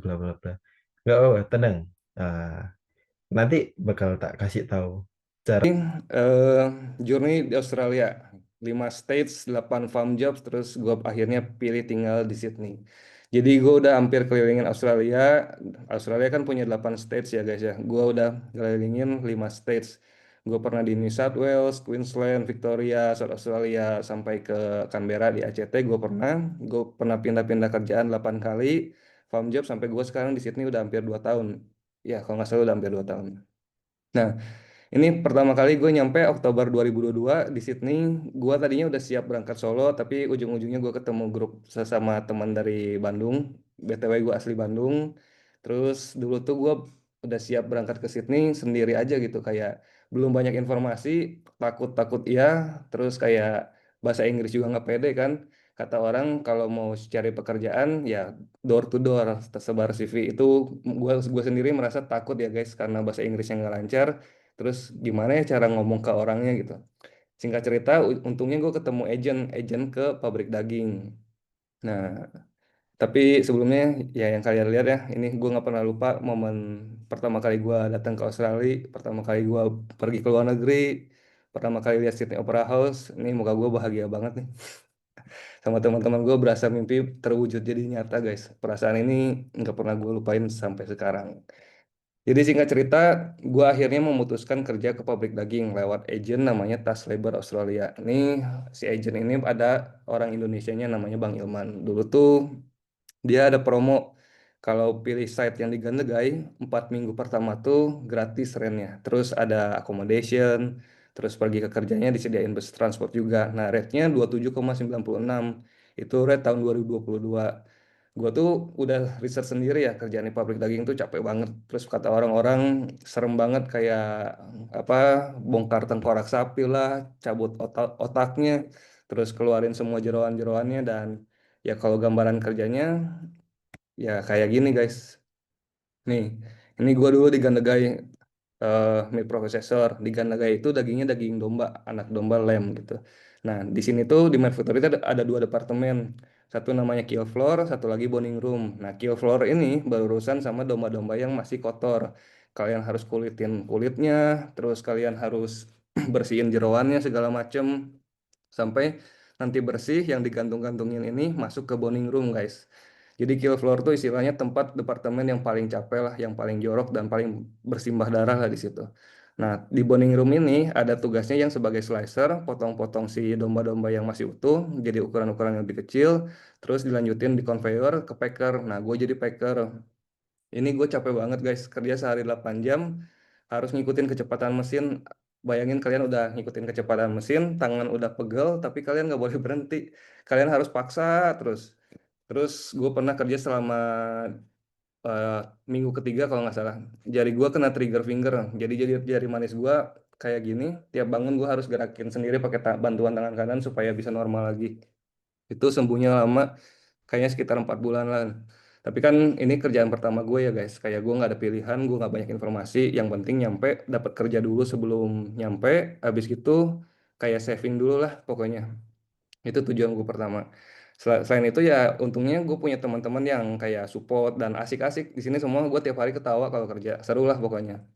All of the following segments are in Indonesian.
bla bla bla. Nggak apa-apa, tenang. Ah, nanti bakal tak kasih tahu cara. eh journey di Australia, 5 states, 8 farm jobs, terus gue akhirnya pilih tinggal di Sydney. Jadi gue udah hampir kelilingin Australia. Australia kan punya 8 states ya guys ya. Gue udah kelilingin 5 states. Gue pernah di New South Wales, Queensland, Victoria, South Australia, sampai ke Canberra di ACT. Gue pernah pindah-pindah kerjaan 8 kali. Farm job sampai gue sekarang di Sydney udah hampir 2 tahun. Ya, kalau nggak salah udah hampir 2 tahun. Nah, ini pertama kali gue nyampe Oktober 2022 di Sydney. Gue tadinya udah siap berangkat solo, tapi ujung-ujungnya gue ketemu grup sesama teman dari Bandung. BTW gue asli Bandung. Terus dulu tuh gue udah siap berangkat ke Sydney sendiri aja gitu. Kayak belum banyak informasi, takut-takut iya. Terus kayak bahasa Inggris juga nggak pede kan. Kata orang kalau mau cari pekerjaan ya door to door, tersebar CV itu gue sendiri merasa takut ya guys karena bahasa Inggrisnya nggak lancar. Terus gimana ya cara ngomong ke orangnya gitu. Singkat cerita, untungnya gue ketemu agent ke pabrik daging. Nah, tapi sebelumnya ya yang kalian lihat ya, ini gue nggak pernah lupa momen pertama kali gue datang ke Australia, pertama kali gue pergi ke luar negeri, pertama kali lihat Sydney Opera House. Ini muka gue bahagia banget nih. Sama teman-teman gue berasa mimpi terwujud jadi nyata guys. Perasaan ini nggak pernah gue lupain sampai sekarang. Jadi singkat cerita, gue akhirnya memutuskan kerja ke pabrik daging lewat agent namanya Tas Labor Australia. Ini si agent ini ada orang Indonesianya namanya Bang Ilman. Dulu tuh dia ada promo kalau pilih site yang di Gandegai 4 minggu pertama tuh gratis rentnya. Terus ada accommodation, terus pergi ke kerjanya disediain bus transport juga. Nah rate-nya 27,96. Itu rate tahun 2022. Gue tuh udah riset sendiri ya kerjaan di pabrik daging tuh capek banget. Terus kata orang-orang serem banget kayak apa bongkar tengkorak sapi lah, cabut otaknya, terus keluarin semua jeroan-jeroannya dan ya kalau gambaran kerjanya ya kayak gini guys. Nih, ini gua dulu di Gandegai meat processor. Di Gandegai itu dagingnya daging domba, anak domba lem gitu. Nah, di sini tuh di meat factory itu ada dua departemen. Satu namanya kill floor, satu lagi boning room. Nah, kill floor ini berurusan sama domba-domba yang masih kotor. Kalian harus kulitin kulitnya, terus kalian harus bersihin jeroannya segala macem sampai nanti bersih yang digantung-gantungin ini masuk ke boning room guys. Jadi kill floor tuh istilahnya tempat departemen yang paling capek lah, yang paling jorok dan paling bersimbah darah lah di situ. Nah, di boning room ini ada tugasnya yang sebagai slicer, potong-potong si domba-domba yang masih utuh jadi ukuran-ukuran yang lebih kecil, terus dilanjutin di conveyor ke packer. Nah, gue jadi packer. Ini gue capek banget guys, kerja sehari 8 jam, harus ngikutin kecepatan mesin. Bayangin kalian udah ngikutin kecepatan mesin, tangan udah pegel, tapi kalian nggak boleh berhenti. Kalian harus paksa terus. Terus gue pernah kerja selama eh, minggu ketiga kalau nggak salah. Jari gue kena trigger finger, jadi jari manis gue kayak gini. Tiap bangun gue harus gerakin sendiri pakai bantuan tangan kanan supaya bisa normal lagi. Itu sembuhnya lama, kayaknya sekitar 4 bulan lah. Tapi kan ini kerjaan pertama gue ya guys. Kayak gue nggak ada pilihan, gue nggak banyak informasi. Yang penting nyampe, dapat kerja dulu sebelum nyampe. Habis gitu kayak saving dulu lah pokoknya. Itu tujuan gue pertama. Selain itu ya untungnya gue punya teman-teman yang kayak support dan asik-asik. Di sini semua gue tiap hari ketawa kalau kerja. Seru lah pokoknya.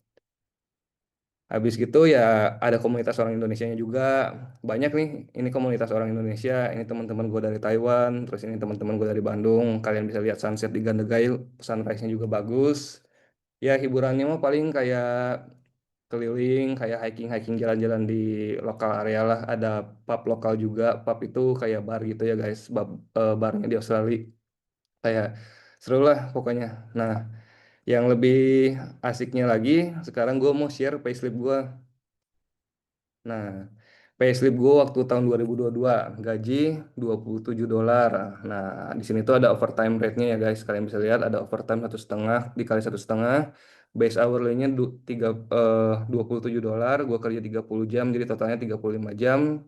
Habis gitu ya ada komunitas orang Indonesianya juga. Banyak nih, ini komunitas orang Indonesia, ini teman-teman gue dari Taiwan, terus ini teman-teman gue dari Bandung. Kalian bisa lihat sunset di Gandegai, sunrise-nya juga bagus. Ya hiburannya mah paling kayak keliling, kayak hiking-hiking jalan-jalan di lokal area lah. Ada pub lokal juga, pub itu kayak bar gitu ya guys, barnya di Australia. Kayak seru lah pokoknya. Nah, yang lebih asiknya lagi, sekarang gue mau share payslip gue. Nah, payslip gue waktu tahun 2022 gaji $27. Nah, di sini tuh ada overtime rate-nya ya guys. Kalian bisa lihat ada overtime 1,5 dikali 1,5. Base hourly-nya 27 dolar. Gue kerja 30 jam, jadi totalnya 35 jam.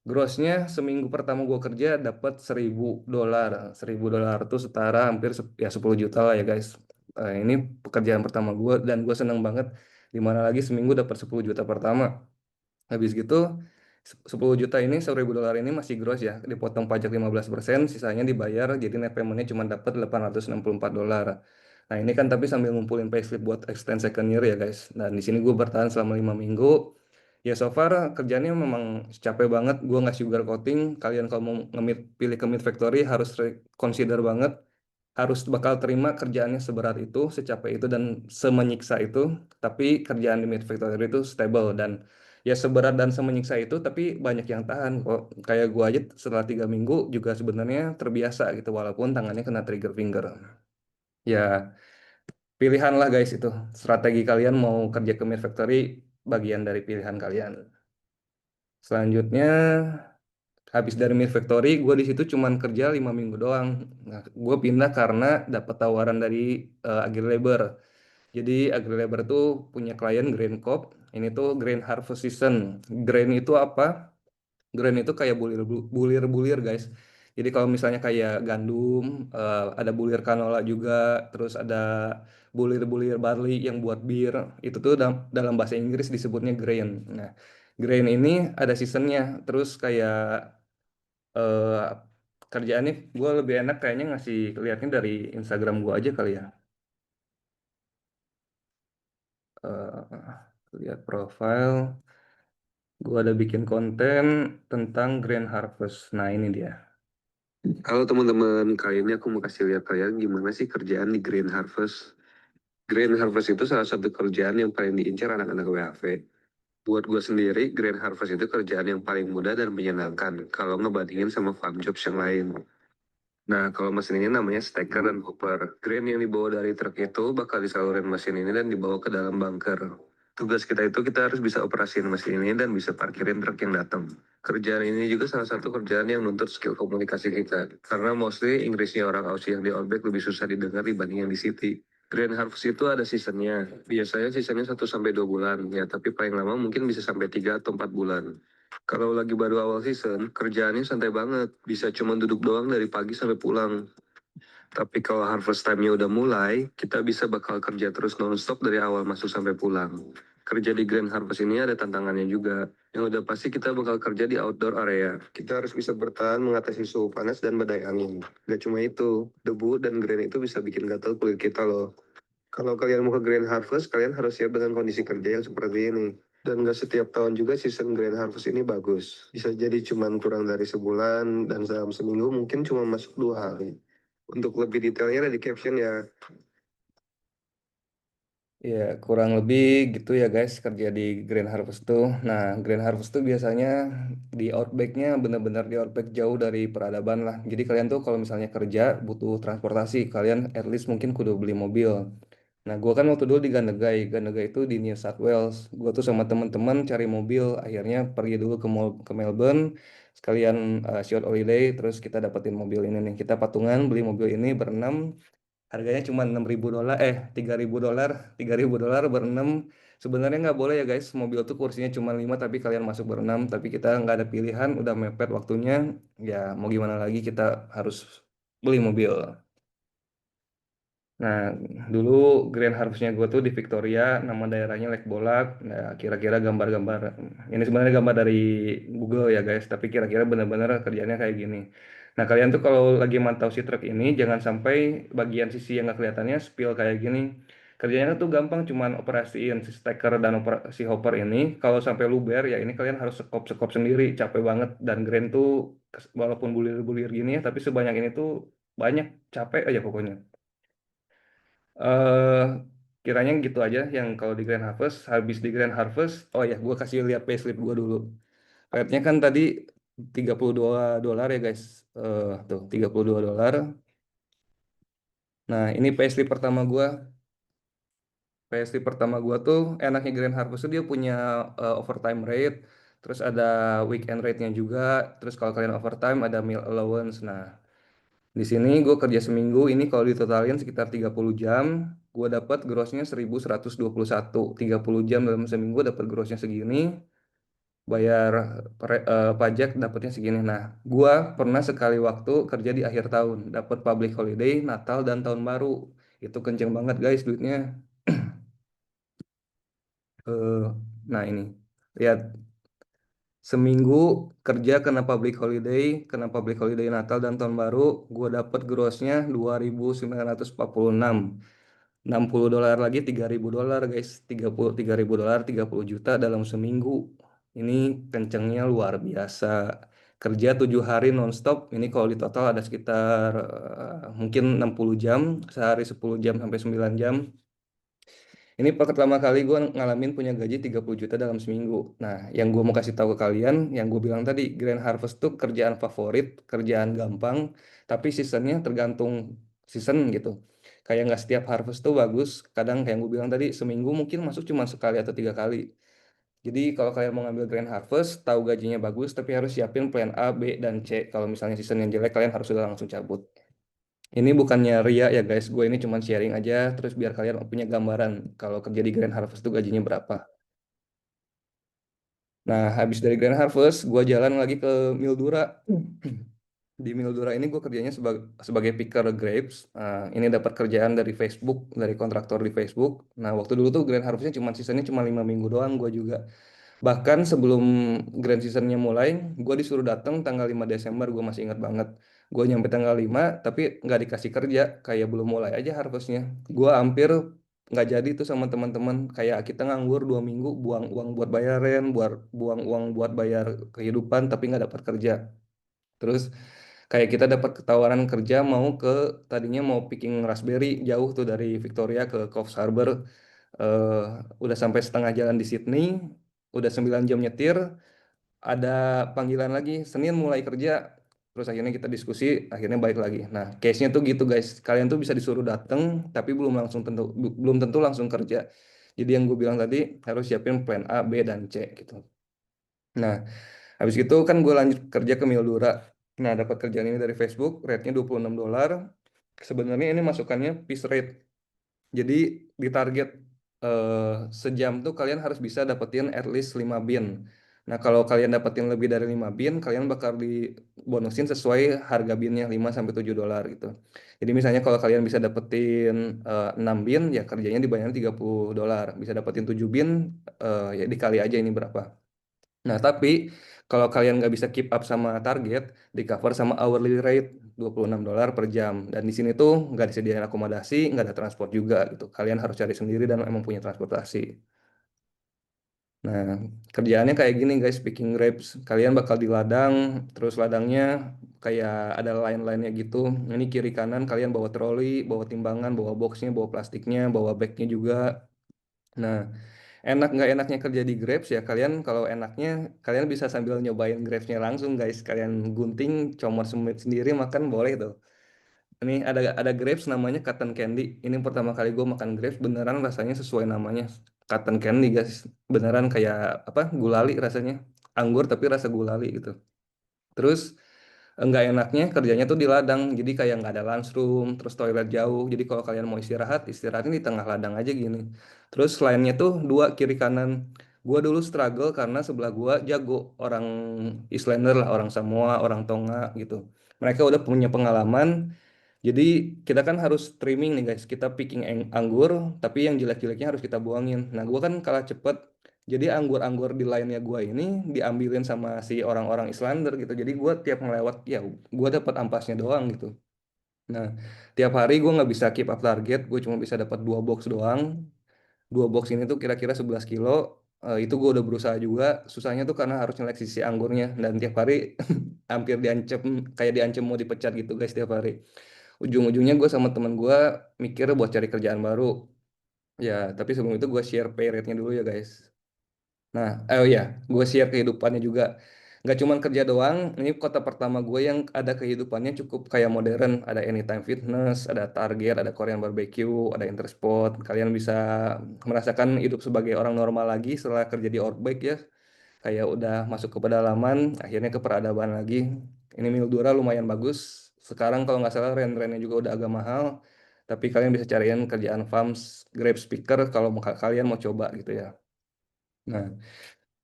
Grossnya seminggu pertama gue kerja dapat $1.000. $1.000 itu setara hampir ya 10 juta lah ya guys. Ini pekerjaan pertama gue dan gue seneng banget. Dimana lagi seminggu dapat 10 juta pertama. Habis gitu 10 juta ini, 1.000 dolar ini masih gross ya, dipotong pajak 15%, sisanya dibayar, jadi net paymentnya cuma dapat $864. Nah ini kan tapi sambil ngumpulin payslip buat extend second year ya guys. Dan di sini gue bertahan selama 5 minggu. Ya so far kerjanya memang capek banget, gue nggak sugar coating. Kalian kalau mau pilih ke Mid Factory harus consider banget, harus bakal terima kerjaannya seberat itu, secapek itu, dan semenyiksa itu. Tapi kerjaan di Mid Factory itu stable dan ya seberat dan semenyiksa itu, tapi banyak yang tahan kok. Kayak gua aja setelah 3 minggu juga sebenarnya terbiasa gitu, walaupun tangannya kena trigger finger. Ya pilihan lah guys itu. Strategi kalian mau kerja ke Mid Factory bagian dari pilihan kalian. Selanjutnya habis dari Mid Factory, gue di situ cuman kerja 5 minggu doang. Nah, gue pindah karena dapat tawaran dari AgriLabor. Jadi AgriLabor tuh punya klien Grain Corp. Ini tuh Grain Harvest Season. Grain itu apa? Grain itu kayak bulir-bulir guys. Jadi kalau misalnya kayak gandum, ada bulir canola juga, terus ada bulir-bulir barley yang buat bir. Itu tuh dalam bahasa Inggris disebutnya grain. Nah, grain ini ada seasonnya. Terus kayak eh, kerjaannya gue lebih enak kayaknya ngasih lihatnya dari Instagram gue aja kali ya. Lihat profile, gue ada bikin konten tentang Grain Harvest. Nah ini dia. Halo teman-teman, kali ini aku mau kasih lihat kalian gimana sih kerjaan di Grain Harvest. Grain Harvest itu salah satu kerjaan yang paling diincar anak-anak WHV. Buat gue sendiri, Grain Harvest itu kerjaan yang paling mudah dan menyenangkan kalau ngebandingin sama farm jobs yang lain. Nah, kalau mesin ini namanya stacker dan hopper. Grain yang dibawa dari truk itu bakal disalurin mesin ini dan dibawa ke dalam bunker. Tugas kita itu kita harus bisa operasiin mesin ini dan bisa parkirin truk yang datang. Kerjaan ini juga salah satu kerjaan yang nuntut skill komunikasi kita. Karena mostly Inggrisnya orang Aussie yang di Outback lebih susah didengar dibanding yang di City. Grain Harvest itu ada seasonnya. Biasanya seasonnya 1 sampai 2 bulan. Ya, tapi paling lama mungkin bisa sampai 3 atau 4 bulan. Kalau lagi baru awal season, kerjaannya santai banget. Bisa cuma duduk doang dari pagi sampai pulang. Tapi kalau harvest time-nya udah mulai, kita bisa bakal kerja terus non-stop dari awal masuk sampai pulang. Kerja di Grand Harvest ini ada tantangannya juga. Yang udah pasti kita bakal kerja di outdoor area. Kita harus bisa bertahan mengatasi suhu panas dan badai angin. Gak cuma itu, debu dan grain itu bisa bikin gatal kulit kita loh. Kalau kalian mau ke Grand Harvest, kalian harus siap dengan kondisi kerja yang seperti ini. Dan nggak setiap tahun juga season Grand Harvest ini bagus. Bisa jadi cuma kurang dari sebulan, dan dalam seminggu mungkin cuma masuk 2 hari. Untuk lebih detailnya ada di caption ya. Ya, kurang lebih gitu ya guys kerja di Green Harvest tuh. Nah, Green Harvest tuh biasanya di Outback-nya benar-benar di Outback jauh dari peradaban lah. Jadi kalian tuh kalau misalnya kerja butuh transportasi, kalian at least mungkin kudu beli mobil. Nah, gua kan waktu dulu di Gandegai. Gandegai itu di New South Wales. Gua tuh sama teman-teman cari mobil, akhirnya pergi dulu ke Melbourne, sekalian short holiday, terus kita dapetin mobil ini nih. Kita patungan beli mobil ini berenam. Harganya cuma $6.000, $3.000, $3.000 berenam. Sebenarnya nggak boleh ya guys, mobil tuh kursinya cuma 5 tapi kalian masuk berenam. Tapi kita nggak ada pilihan, udah mepet waktunya. Ya mau gimana lagi kita harus beli mobil. Nah, dulu Grand Harvest-nya gue tuh di Victoria, nama daerahnya Lake Bolak. Nah, kira-kira gambar-gambar. Ini sebenarnya gambar dari Google ya guys, tapi kira-kira benar-benar kerjanya kayak gini. Nah, kalian tuh kalau lagi mantau si truk ini, jangan sampai bagian sisi yang nggak kelihatannya spill kayak gini. Kerjanya tuh gampang, cuman operasiin si stacker dan si hopper ini. Kalau sampai luber, ya ini kalian harus sekop-sekop sendiri, capek banget. Dan Grand tuh, walaupun bulir-bulir gini ya, tapi sebanyak ini tuh banyak, capek aja pokoknya. eh Kiranya gitu aja yang kalau di Grand Harvest. Habis di Grand Harvest, oh ya gue kasih lihat payslip gue dulu. Rate-nya kan tadi $32 ya guys. Tuh $32. Nah ini payslip pertama gue. Payslip pertama gue tuh enaknya Grand Harvest tuh dia punya overtime rate, terus ada weekend rate-nya juga, terus kalau kalian overtime ada meal allowance. Nah, di sini gue kerja seminggu ini kalau ditotalin sekitar 30 jam, gue dapat grossnya 1.121. 30 jam dalam seminggu dapat grossnya segini, bayar pajak dapatnya segini. Nah, gue pernah sekali waktu kerja di akhir tahun, dapat public holiday, Natal dan Tahun Baru. Itu kenceng banget guys duitnya. Eh, nah ini, lihat seminggu kerja kena public holiday Natal dan Tahun Baru, gue dapet grossnya 2.946. $60 lagi $3.000 guys. $33.000, 30 juta dalam seminggu. Ini kencengnya luar biasa. Kerja 7 hari nonstop. Ini kalau di total ada sekitar mungkin 60 jam. Sehari 10 jam sampai 9 jam. Ini pertama kali gue ngalamin punya gaji 30 juta dalam seminggu. Nah, yang gue mau kasih tahu ke kalian, yang gue bilang tadi, Grand Harvest tuh kerjaan favorit, kerjaan gampang, tapi seasonnya tergantung season gitu. Kayak nggak setiap harvest tuh bagus, kadang kayak yang gue bilang tadi, seminggu mungkin masuk cuma sekali atau 3 kali. Jadi kalau kalian mau ngambil Grand Harvest, tahu gajinya bagus, tapi harus siapin plan A, B, dan C. Kalau misalnya season yang jelek, kalian harus sudah langsung cabut. Ini bukannya ria ya guys, gue ini cuma sharing aja, terus biar kalian punya gambaran kalau kerja di Grand Harvest itu gajinya berapa. Nah, habis dari Grand Harvest, gue jalan lagi ke Mildura. Di Mildura ini gue kerjanya sebagai picker grapes. Ini dapat kerjaan dari Facebook, dari kontraktor di Facebook. Nah, waktu dulu tuh Grand Harvestnya cuma sisanya cuma 5 minggu doang, gue juga. Bahkan sebelum grand seasonnya mulai, gue disuruh datang tanggal 5 Desember, gue masih ingat banget. Gue nyampe tanggal 5, tapi nggak dikasih kerja, kayak belum mulai aja harvestnya. Gue hampir nggak jadi tuh sama teman-teman, kayak kita nganggur 2 minggu, buang uang buat bayar rent, buang uang buat bayar kehidupan, tapi nggak dapat kerja. Terus kayak kita dapat ketawaran kerja tadinya mau picking raspberry jauh tuh dari Victoria ke Coffs Harbour. eh udah sampai setengah jalan di Sydney, udah 9 jam nyetir, ada panggilan lagi, Senin mulai kerja, terus akhirnya kita diskusi, akhirnya balik lagi. Nah, case-nya tuh gitu guys, kalian tuh bisa disuruh datang, tapi belum tentu langsung kerja. Jadi yang gue bilang tadi, harus siapin plan A, B, dan C gitu. Nah, habis itu kan gue lanjut kerja ke Mildura. Nah, dapat kerjaan ini dari Facebook, rate-nya $26. Sebenarnya ini masukannya piece rate. Jadi di target eh, sejam tuh kalian harus bisa dapetin at least 5 bin. Nah, kalau kalian dapetin lebih dari 5 bin, kalian bakal dibonusin sesuai harga binnya $5 sampai $7 gitu. Jadi misalnya kalau kalian bisa dapetin 6 bin, ya kerjanya dibayar $30. Bisa dapetin 7 bin, ya dikali aja ini berapa. Nah, tapi kalau kalian nggak bisa keep up sama target, di cover sama hourly rate $26 per jam. Dan di sini tuh nggak disediain akomodasi, nggak ada transport juga gitu. Kalian harus cari sendiri dan emang punya transportasi. Nah, kerjaannya kayak gini guys, picking grapes. Kalian bakal di ladang, terus ladangnya kayak ada line-line-nya gitu. Ini kiri kanan kalian bawa troli, bawa timbangan, bawa boxnya, bawa plastiknya, bawa bagnya juga. Nah, enak nggak enaknya kerja di Grabs ya kalian kalau enaknya kalian bisa sambil nyobain Grabsnya langsung guys, kalian gunting comot sendiri makan boleh tuh. Ini ada Grapes namanya Cotton Candy. Ini pertama kali gue makan Grapes, beneran rasanya sesuai namanya, Cotton Candy guys. Beneran kayak apa, gulali rasanya, anggur tapi rasa gulali gitu. Terus enggak enaknya kerjanya tuh di ladang, jadi kayak nggak ada lunchroom, terus toilet jauh. Jadi kalau kalian mau istirahat, istirahatnya di tengah ladang aja gini. Terus lainnya tuh dua kiri kanan. Gua dulu struggle karena sebelah gua jago orang Islander lah, orang Samoa, orang Tonga gitu. Mereka udah punya pengalaman, jadi kita kan harus trimming nih guys. Kita picking anggur, tapi yang jelek-jeleknya harus kita buangin. Nah, gua kan kalah cepet. Jadi anggur-anggur di lainnya gua ini diambilin sama si orang-orang Islander gitu. Jadi gua tiap ngelewat ya gua dapat ampasnya doang gitu. Nah, tiap hari gua nggak bisa keep up target. Gue cuma bisa dapat 2 box doang. 2 box ini tuh kira-kira 11 kilo. Itu gue udah berusaha juga. Susahnya tuh karena harus nyeleksi si anggurnya. Dan tiap hari hampir diancam, kayak diancam mau dipecat gitu guys tiap hari. Ujung-ujungnya gue sama temen gue mikir buat cari kerjaan baru. Ya, tapi sebelum itu gue share pay rate-nya dulu ya guys. Nah, oh ya, gue share kehidupannya juga. Nggak cuma kerja doang, ini kota pertama gue yang ada kehidupannya cukup kayak modern. Ada Anytime Fitness, ada Target, ada Korean Barbecue, ada Intersport. Kalian bisa merasakan hidup sebagai orang normal lagi setelah kerja di Outback ya. Kayak udah masuk ke pedalaman, akhirnya ke peradaban lagi. Ini Mildura lumayan bagus. Sekarang kalau nggak salah rent-rentnya juga udah agak mahal. Tapi kalian bisa cariin kerjaan farms, Grab Speaker kalau kalian mau coba gitu ya. Nah,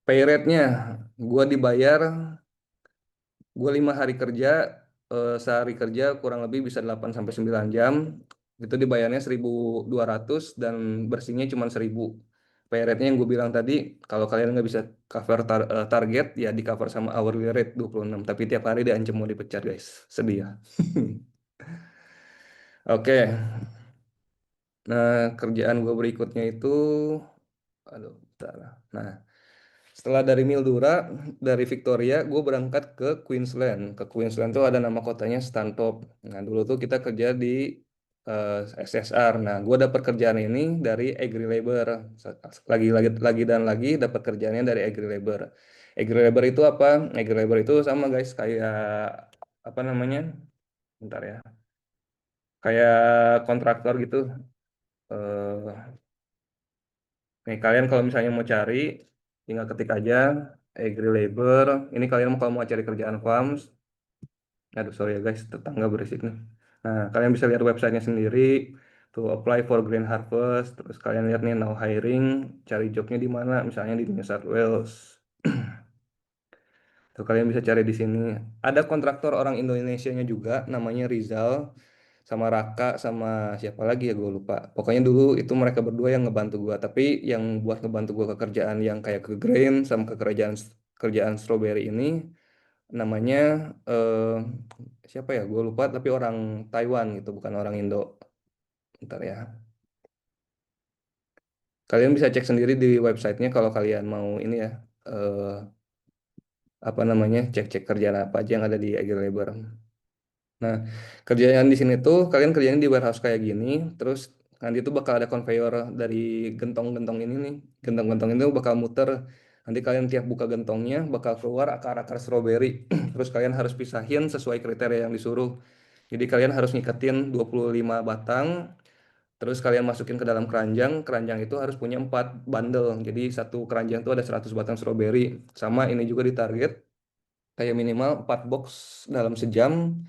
pay rate-nya, gue dibayar, gue 5 hari kerja, sehari kerja kurang lebih bisa 8 sampai 9 jam. Itu dibayarnya 1.200 dan bersihnya cuma 1.000. pay rate-nya yang gue bilang tadi, kalau kalian nggak bisa cover target, ya di cover sama hourly rate 26. Tapi tiap hari diancam mau dipecat, guys. Sedih ya. Oke, nah kerjaan gue berikutnya itu, aduh, bentar. Nah, setelah dari Mildura, dari Victoria, gue berangkat ke Queensland. Ke Queensland tuh ada nama kotanya Stanthorpe. Nah, dulu tuh kita kerja di eh, SSR. Nah, gue dapat kerjaan ini dari Agri Labor. Lagi dan lagi dapat kerjaannya dari Agri Labor. Agri Labor itu apa? Agri Labor itu sama guys, kayak apa namanya? Bentar ya. Kayak kontraktor gitu. Eh, Nih, kalian kalau misalnya mau cari, tinggal ketik aja Agri Labor. Ini kalian kalau mau cari kerjaan farms. Aduh, sorry ya guys, tetangga berisik nih. Nah, kalian bisa lihat websitenya sendiri. Tuh, apply for Green Harvest. Terus kalian lihat nih, now hiring. Cari jobnya di mana, misalnya di New South Wales. Tuh, kalian bisa cari di sini. Ada kontraktor orang Indonesianya juga, namanya Rizal. Sama Raka, sama siapa lagi ya gue lupa. Pokoknya dulu itu mereka berdua yang ngebantu gue. Tapi yang buat ngebantu gue ke kerjaan yang kayak ke Grain sama ke kerjaan strawberry ini namanya eh siapa ya? Gue lupa. Tapi orang Taiwan gitu, bukan orang Indo. Bentar ya. Kalian bisa cek sendiri di websitenya kalau kalian mau ini ya. eh Apa namanya? Cek-cek kerjaan apa aja yang ada di Agile Labor. Nah, kerjaan di sini tuh kalian kerjanya di warehouse kayak gini, terus nanti tuh bakal ada conveyor dari gentong-gentong ini nih. Gentong-gentong itu bakal muter. Nanti kalian tiap buka gentongnya bakal keluar akar-akar stroberi. Terus kalian harus pisahin sesuai kriteria yang disuruh. Jadi kalian harus ngiketin 25 batang, terus kalian masukin ke dalam keranjang. Keranjang itu harus punya 4 bundle. Jadi satu keranjang itu ada 100 batang stroberi. Sama ini juga ditarget kayak minimal 4 box dalam sejam.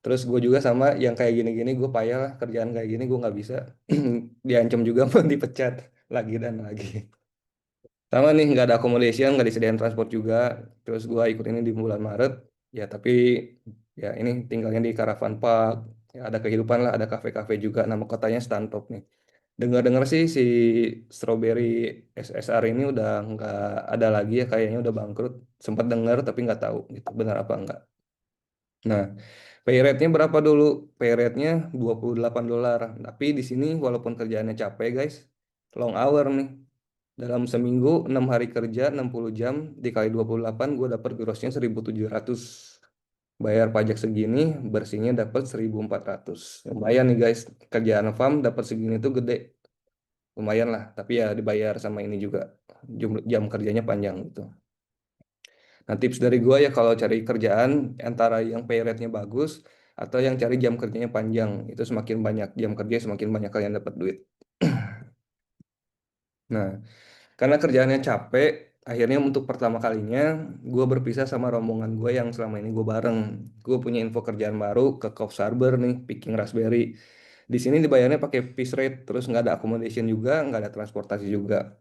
Terus gue juga sama yang kayak gini-gini gue payah lah kerjaan kayak gini gue nggak bisa diancam juga mau dipecat lagi dan lagi. Sama nih nggak ada accommodation, nggak disediain transport juga. Terus gue ikut ini di bulan Maret. Ya tapi ya ini tinggalnya di Caravan Park. Ya ada kehidupan lah, ada kafe-kafe juga. Nama kotanya Stanthorpe nih. Dengar-dengar sih si Strawberry SSR ini udah nggak ada lagi ya, kayaknya udah bangkrut. Sempat dengar tapi nggak tahu gitu benar apa enggak. Nah, pay rate-nya berapa dulu? Pay rate-nya $28. Tapi di sini walaupun kerjaannya capek guys, long hour nih. Dalam seminggu 6 hari kerja 60 jam dikali 28 gue dapat grossnya 1.700. Bayar pajak segini, bersihnya dapat 1.400. Lumayan nih guys, kerjaan farm dapat segini tuh gede. Lumayan lah, tapi ya dibayar sama ini juga. Jam kerjanya panjang gitu. Nah, tips dari gue ya kalau cari kerjaan antara yang pay rate-nya bagus atau yang cari jam kerjanya panjang. Itu semakin banyak jam kerja semakin banyak kalian dapat duit. Nah, karena kerjaannya capek, akhirnya untuk pertama kalinya gue berpisah sama rombongan gue yang selama ini gue bareng. Gue punya info kerjaan baru ke Coffs Harbour nih, picking raspberry. Di sini dibayarnya pakai piece rate, terus nggak ada accommodation juga, nggak ada transportasi juga.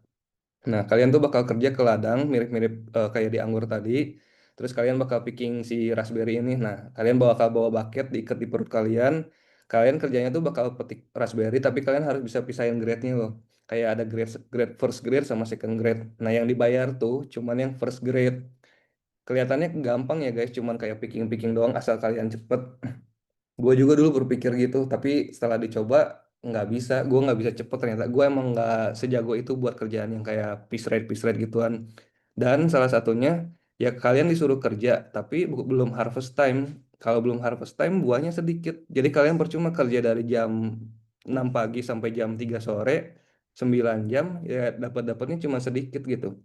Nah, kalian tuh bakal kerja ke ladang mirip-mirip kayak di anggur tadi. Terus kalian bakal picking si raspberry ini. Nah, kalian bakal bawa bucket diikat di perut kalian. Kalian kerjanya tuh bakal petik raspberry, tapi kalian harus bisa pisahin grade-nya loh. Kayak ada grade first grade sama second grade. Nah, yang dibayar tuh cuman yang first grade. Kelihatannya gampang ya guys, cuman kayak picking-picking doang asal kalian cepet. Gue juga dulu berpikir gitu, tapi setelah dicoba nggak bisa, gue nggak bisa cepet ternyata. Gue emang nggak sejago itu buat kerjaan yang kayak piece rate gituan. Dan salah satunya ya kalian disuruh kerja, tapi belum harvest time. Kalau belum harvest time buahnya sedikit. Jadi kalian percuma kerja dari jam 6 pagi sampai jam 3 sore, 9 jam ya dapat-dapatnya cuma sedikit gitu.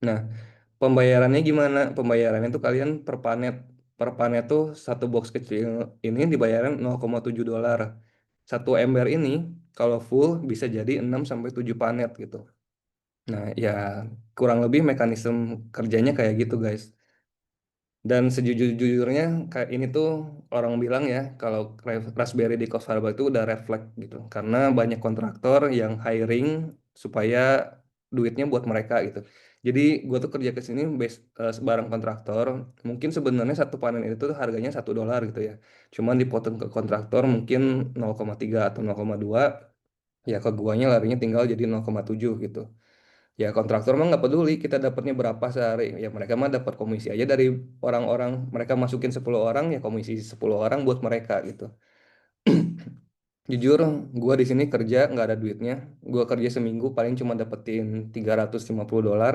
Nah, pembayarannya gimana? Pembayarannya tuh kalian per panet. Per panet tuh satu box kecil ini dibayarin $0,7. Satu ember ini kalau full bisa jadi 6 sampai 7 panet gitu. Nah, ya kurang lebih mekanisme kerjanya kayak gitu, guys. Dan sejujur-jujurnya kayak ini tuh orang bilang ya kalau Raspberry di Coast Harbor itu udah red flag gitu karena banyak kontraktor yang hiring supaya duitnya buat mereka gitu. Jadi gue tuh kerja ke sini bareng kontraktor. Mungkin sebenarnya satu panen itu tuh harganya $1 gitu ya. Cuman dipotong ke kontraktor mungkin 0,3 atau 0,2. Ya ke guanya larinya tinggal jadi 0,7 gitu. Ya kontraktor mah nggak peduli kita dapatnya berapa sehari. Ya mereka mah dapat komisi aja dari orang-orang. Mereka masukin 10 orang ya komisi 10 orang buat mereka gitu. Jujur, gua di sini kerja nggak ada duitnya. Gua kerja seminggu paling cuma dapetin $350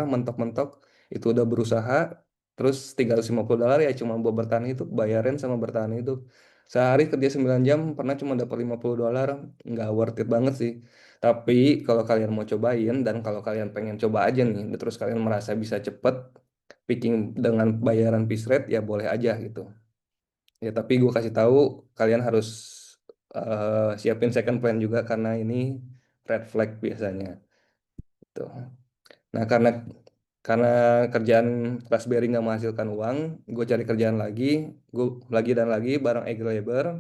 mentok-mentok. Itu udah berusaha. Terus $350 ya cuma buat bertahan hidup, bayarin sama bertahan hidup. Sehari kerja 9 jam pernah cuma dapat $50. Nggak worth it banget sih. Tapi kalau kalian mau cobain dan kalau kalian pengen coba aja nih, terus kalian merasa bisa cepet picking dengan bayaran piece rate ya boleh aja gitu. Ya, tapi gue kasih tahu kalian harus siapin second plan juga karena ini red flag biasanya. Tuh. Nah, karena kerjaan Raspberry nggak menghasilkan uang, gue cari kerjaan lagi, gue lagi dan lagi bareng Eagle Labor,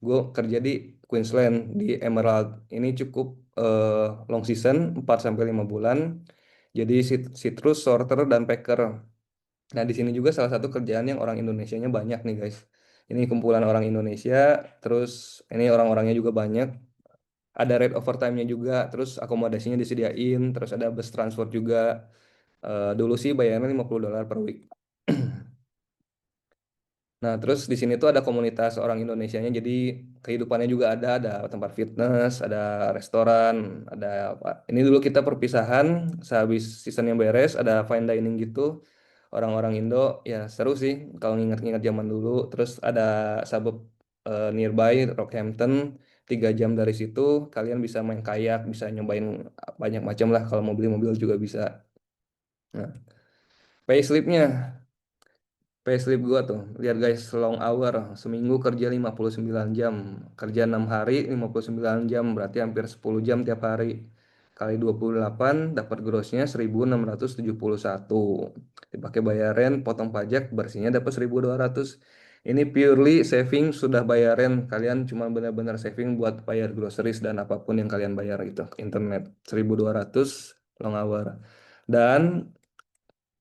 gue kerja di Queensland di Emerald. Ini cukup long season 4 sampai 5 bulan. Jadi citrus, sorter dan packer. Nah, di sini juga salah satu kerjaan yang orang Indonesianya banyak nih, guys. Ini kumpulan orang Indonesia, terus ini orang-orangnya juga banyak. Ada rate overtime-nya juga, terus akomodasinya disediain, terus ada bus transport juga. Dulu sih bayarnya $50 per week. Nah, terus di sini tuh ada komunitas orang Indonesianya, jadi kehidupannya juga ada tempat fitness, ada restoran, ada apa. Ini dulu kita perpisahan, sehabis season yang beres, ada fine dining gitu. Orang-orang Indo, ya seru sih kalau nginget-nginget zaman dulu. Terus ada suburb nearby, Rockhampton, 3 jam dari situ, kalian bisa main kayak, bisa nyobain banyak macam lah, kalau mau beli mobil juga bisa. Nah, payslipnya. Payslip gua tuh, lihat guys, long hour, seminggu kerja 59 jam, kerja 6 hari, 59 jam, berarti hampir 10 jam tiap hari. Kali 28, dapat grossnya 1.671. Dipakai bayaran, potong pajak, bersihnya dapat 1.200. Ini purely saving, sudah bayaran, kalian cuma benar-benar saving buat bayar groceries dan apapun yang kalian bayar gitu, internet, 1.200 long hour. Dan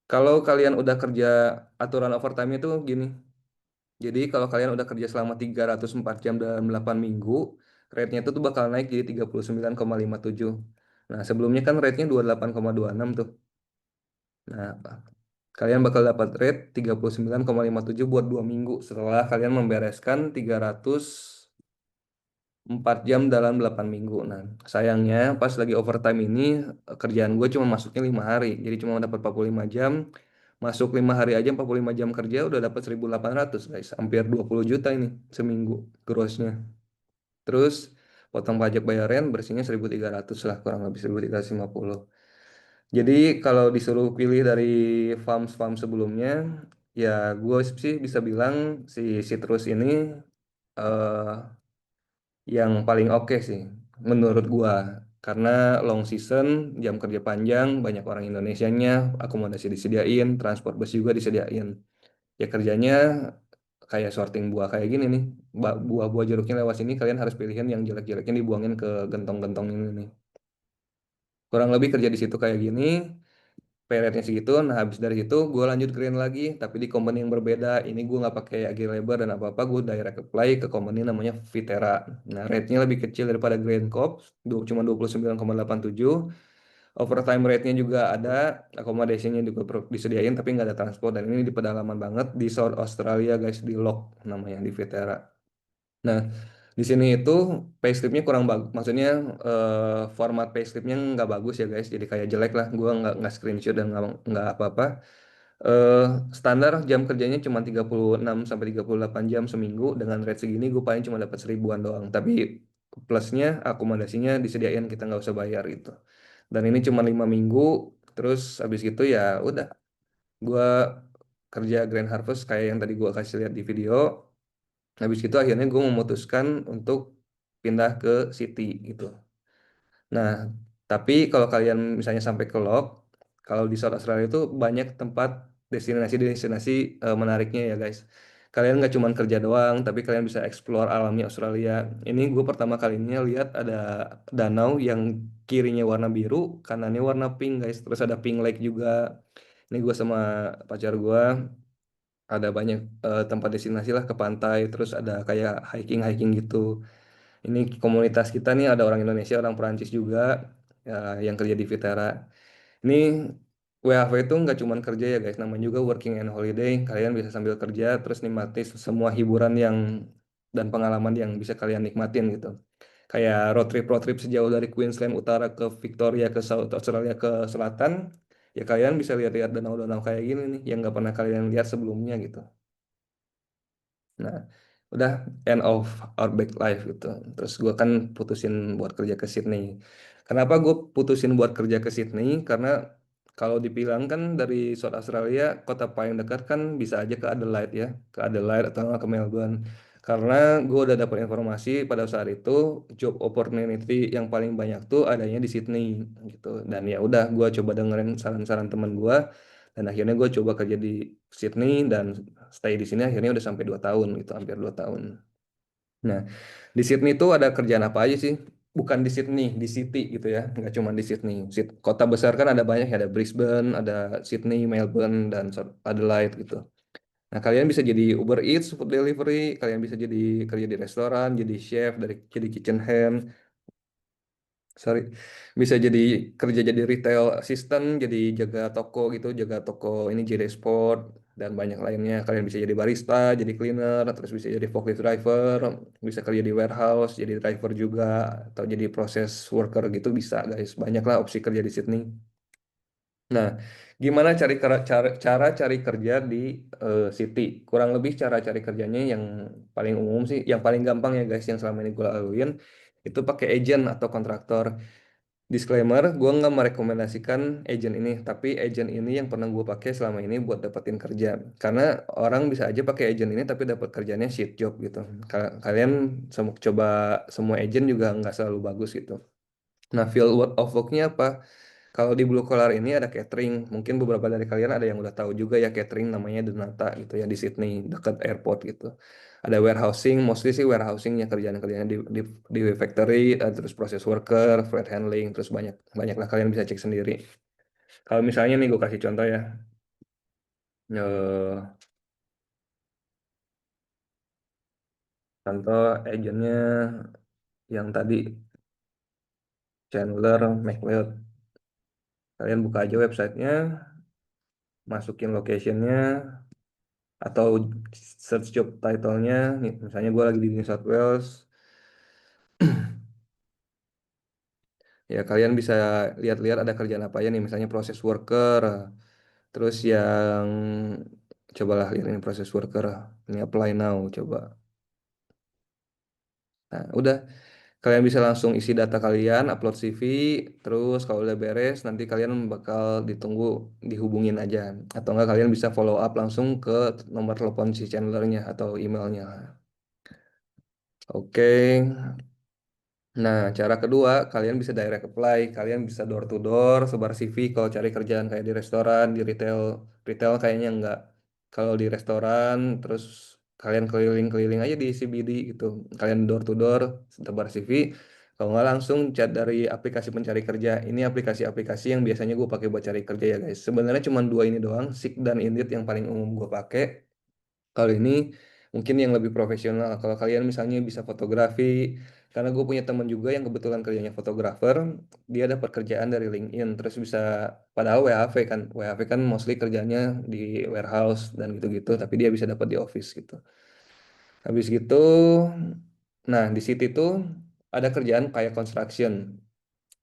kalau kalian udah kerja aturan overtime itu gini. Jadi kalau kalian udah kerja selama 304 jam dalam 8 minggu, rate-nya itu tuh bakal naik jadi 39,57. Nah, sebelumnya kan rate-nya 28,26 tuh. Nah, kalian bakal dapat rate 39,57 buat 2 minggu setelah kalian membereskan 304 jam dalam 8 minggu. Nah, sayangnya pas lagi overtime ini kerjaan gue cuma masuknya 5 hari. Jadi cuma dapat 45 jam. Masuk 5 hari aja 45 jam kerja udah dapat 1.800 guys. Hampir 20 juta ini seminggu grossnya. Terus potong pajak bayaran bersihnya 1.300 lah, kurang lebih 1.350. Jadi kalau disuruh pilih dari farm-farm sebelumnya, ya gue sih bisa bilang si Citrus ini eh, yang paling oke sih menurut gua karena long season, jam kerja panjang, banyak orang Indonesianya, akomodasi disediain, transport bus juga disediain. Ya kerjanya kayak sorting buah kayak gini nih. Buah-buah jeruknya lewat sini kalian harus pilihin yang jelek-jeleknya dibuangin ke gentong-gentong ini nih. Kurang lebih kerja di situ kayak gini, pay rate-nya segitu. Nah, habis dari situ gue lanjut green lagi, tapi di company yang berbeda. Ini gue nggak pakai Agile Labor dan apa-apa, gue direct apply ke company namanya Vitera. Nah, rate-nya lebih kecil daripada Green Corp, cuma 29,87. Overtime rate-nya juga ada, accommodation-nya juga disediain, tapi nggak ada transport. Dan ini di pedalaman banget, di South Australia guys, di Lock namanya, di Vitera. Nah, di sini itu payslipnya kurang bagus. Maksudnya format payslipnya nggak bagus ya guys. Jadi kayak jelek lah. Gua nggak screenshot dan nggak apa-apa. eh Standar jam kerjanya cuma 36 sampai 38 jam seminggu. Dengan rate segini gue paling cuma dapat 1.000-an doang. Tapi plusnya akomodasinya disediain kita nggak usah bayar gitu. Dan ini cuma 5 minggu. Terus habis gitu ya udah. Gue kerja Grand Harvest kayak yang tadi gue kasih lihat di video. Habis itu akhirnya gue memutuskan untuk pindah ke City gitu. Nah, tapi kalau kalian misalnya sampai ke Lock, kalau di South Australia itu banyak tempat destinasi-destinasi menariknya ya guys. Kalian nggak cuma kerja doang, tapi kalian bisa explore alamnya Australia. Ini gue pertama kalinya lihat ada danau yang kirinya warna biru, kanannya warna pink guys. Terus ada Pink Lake juga. Ini gue sama pacar gue ada banyak tempat destinasi lah ke pantai, terus ada kayak hiking-hiking gitu. Ini komunitas kita nih ada orang Indonesia, orang Perancis juga ya, yang kerja di Vitara. Ini WFH itu nggak cuma kerja ya guys, namanya juga working and holiday. Kalian bisa sambil kerja terus nikmati semua hiburan yang dan pengalaman yang bisa kalian nikmatin gitu. Kayak road trip sejauh dari Queensland utara ke Victoria ke South Australia ke selatan. Ya kalian bisa lihat-lihat danau-danau kayak gini nih yang nggak pernah kalian lihat sebelumnya gitu. Nah, udah end of our back life gitu. Terus gue kan putusin buat kerja ke Sydney. Kenapa gue putusin buat kerja ke Sydney? Karena kalau dibilang kan dari South Australia, kota paling dekat kan bisa aja ke Adelaide ya. Ke Adelaide atau nggak ke Melbourne. Karena gue udah dapat informasi pada saat itu job opportunity yang paling banyak tuh adanya di Sydney gitu. Dan ya udah gue coba dengerin saran-saran teman gue dan akhirnya gue coba kerja di Sydney dan stay di sini akhirnya udah sampai 2 tahun gitu, hampir 2 tahun. Nah, di Sydney itu ada kerjaan apa aja sih? Bukan di Sydney, di city gitu ya, nggak cuma di Sydney. Kota besar kan ada banyak ya, ada Brisbane, ada Sydney, Melbourne, dan Adelaide gitu. Nah, kalian bisa jadi Uber Eats, food delivery, kalian bisa jadi kerja di restoran, jadi chef, jadi kitchen hand, sorry, bisa jadi kerja jadi retail assistant, jadi jaga toko gitu, jaga toko ini JD Sport dan banyak lainnya. Kalian bisa jadi barista, jadi cleaner, terus bisa jadi forklift driver, bisa kerja di warehouse, jadi driver juga, atau jadi process worker gitu bisa guys. Banyaklah opsi kerja di Sydney. Nah, gimana cara cari kerja di City? Kurang lebih cara cari kerjanya yang paling umum sih, yang paling gampang ya guys, yang selama ini gue laluin itu pakai agent atau kontraktor. Disclaimer, gue nggak merekomendasikan agent ini, tapi agent ini yang pernah gue pakai selama ini buat dapetin kerja. Karena orang bisa aja pakai agent ini tapi dapat kerjanya shit job gitu. Kalian coba semua agent juga nggak selalu bagus gitu. Nah, field word of work-nya apa? Kalau di Blue Collar ini ada catering. Mungkin beberapa dari kalian ada yang udah tahu juga ya catering namanya Donata gitu ya di Sydney dekat airport gitu. Ada warehousing, mostly sih warehousingnya kerjaan-kerjaan di factory, terus proses worker, freight handling, terus banyak banyak lah kalian bisa cek sendiri. Kalau misalnya nih gue kasih contoh ya, eh, contoh agentnya yang tadi Chandler McLeod. Kalian buka aja websitenya, masukin locationnya, atau search job title-nya nih, misalnya gue lagi di New South Wales ya kalian bisa lihat-lihat ada kerjaan apa ya nih misalnya proses worker terus yang cobalah lihat ini proses worker ini apply now coba. Nah udah kalian bisa langsung isi data kalian upload CV terus kalau udah beres nanti kalian bakal ditunggu dihubungin aja atau enggak kalian bisa follow up langsung ke nomor telepon si Chandlernya atau emailnya. Oke. Nah, cara kedua, kalian bisa direct apply, kalian bisa door to door, sebar CV kalau cari kerjaan kayak di restoran, di retail, retail kayaknya enggak. Kalau di restoran, terus kalian keliling-keliling aja di CBD gitu. Kalian door to door, sebar CV. Kalau nggak langsung chat dari aplikasi pencari kerja. Ini aplikasi-aplikasi yang biasanya gue pakai buat cari kerja ya guys. Sebenarnya cuma dua ini doang, Seek dan Indeed yang paling umum gue pakai. Kalau ini mungkin yang lebih profesional. Kalau kalian misalnya bisa fotografi, karena gue punya teman juga yang kebetulan kerjanya fotografer, dia dapat kerjaan dari LinkedIn, terus bisa, padahal WHV kan mostly kerjanya di warehouse dan gitu-gitu, tapi dia bisa dapat di office gitu. Habis gitu, nah di situ tuh ada kerjaan kayak construction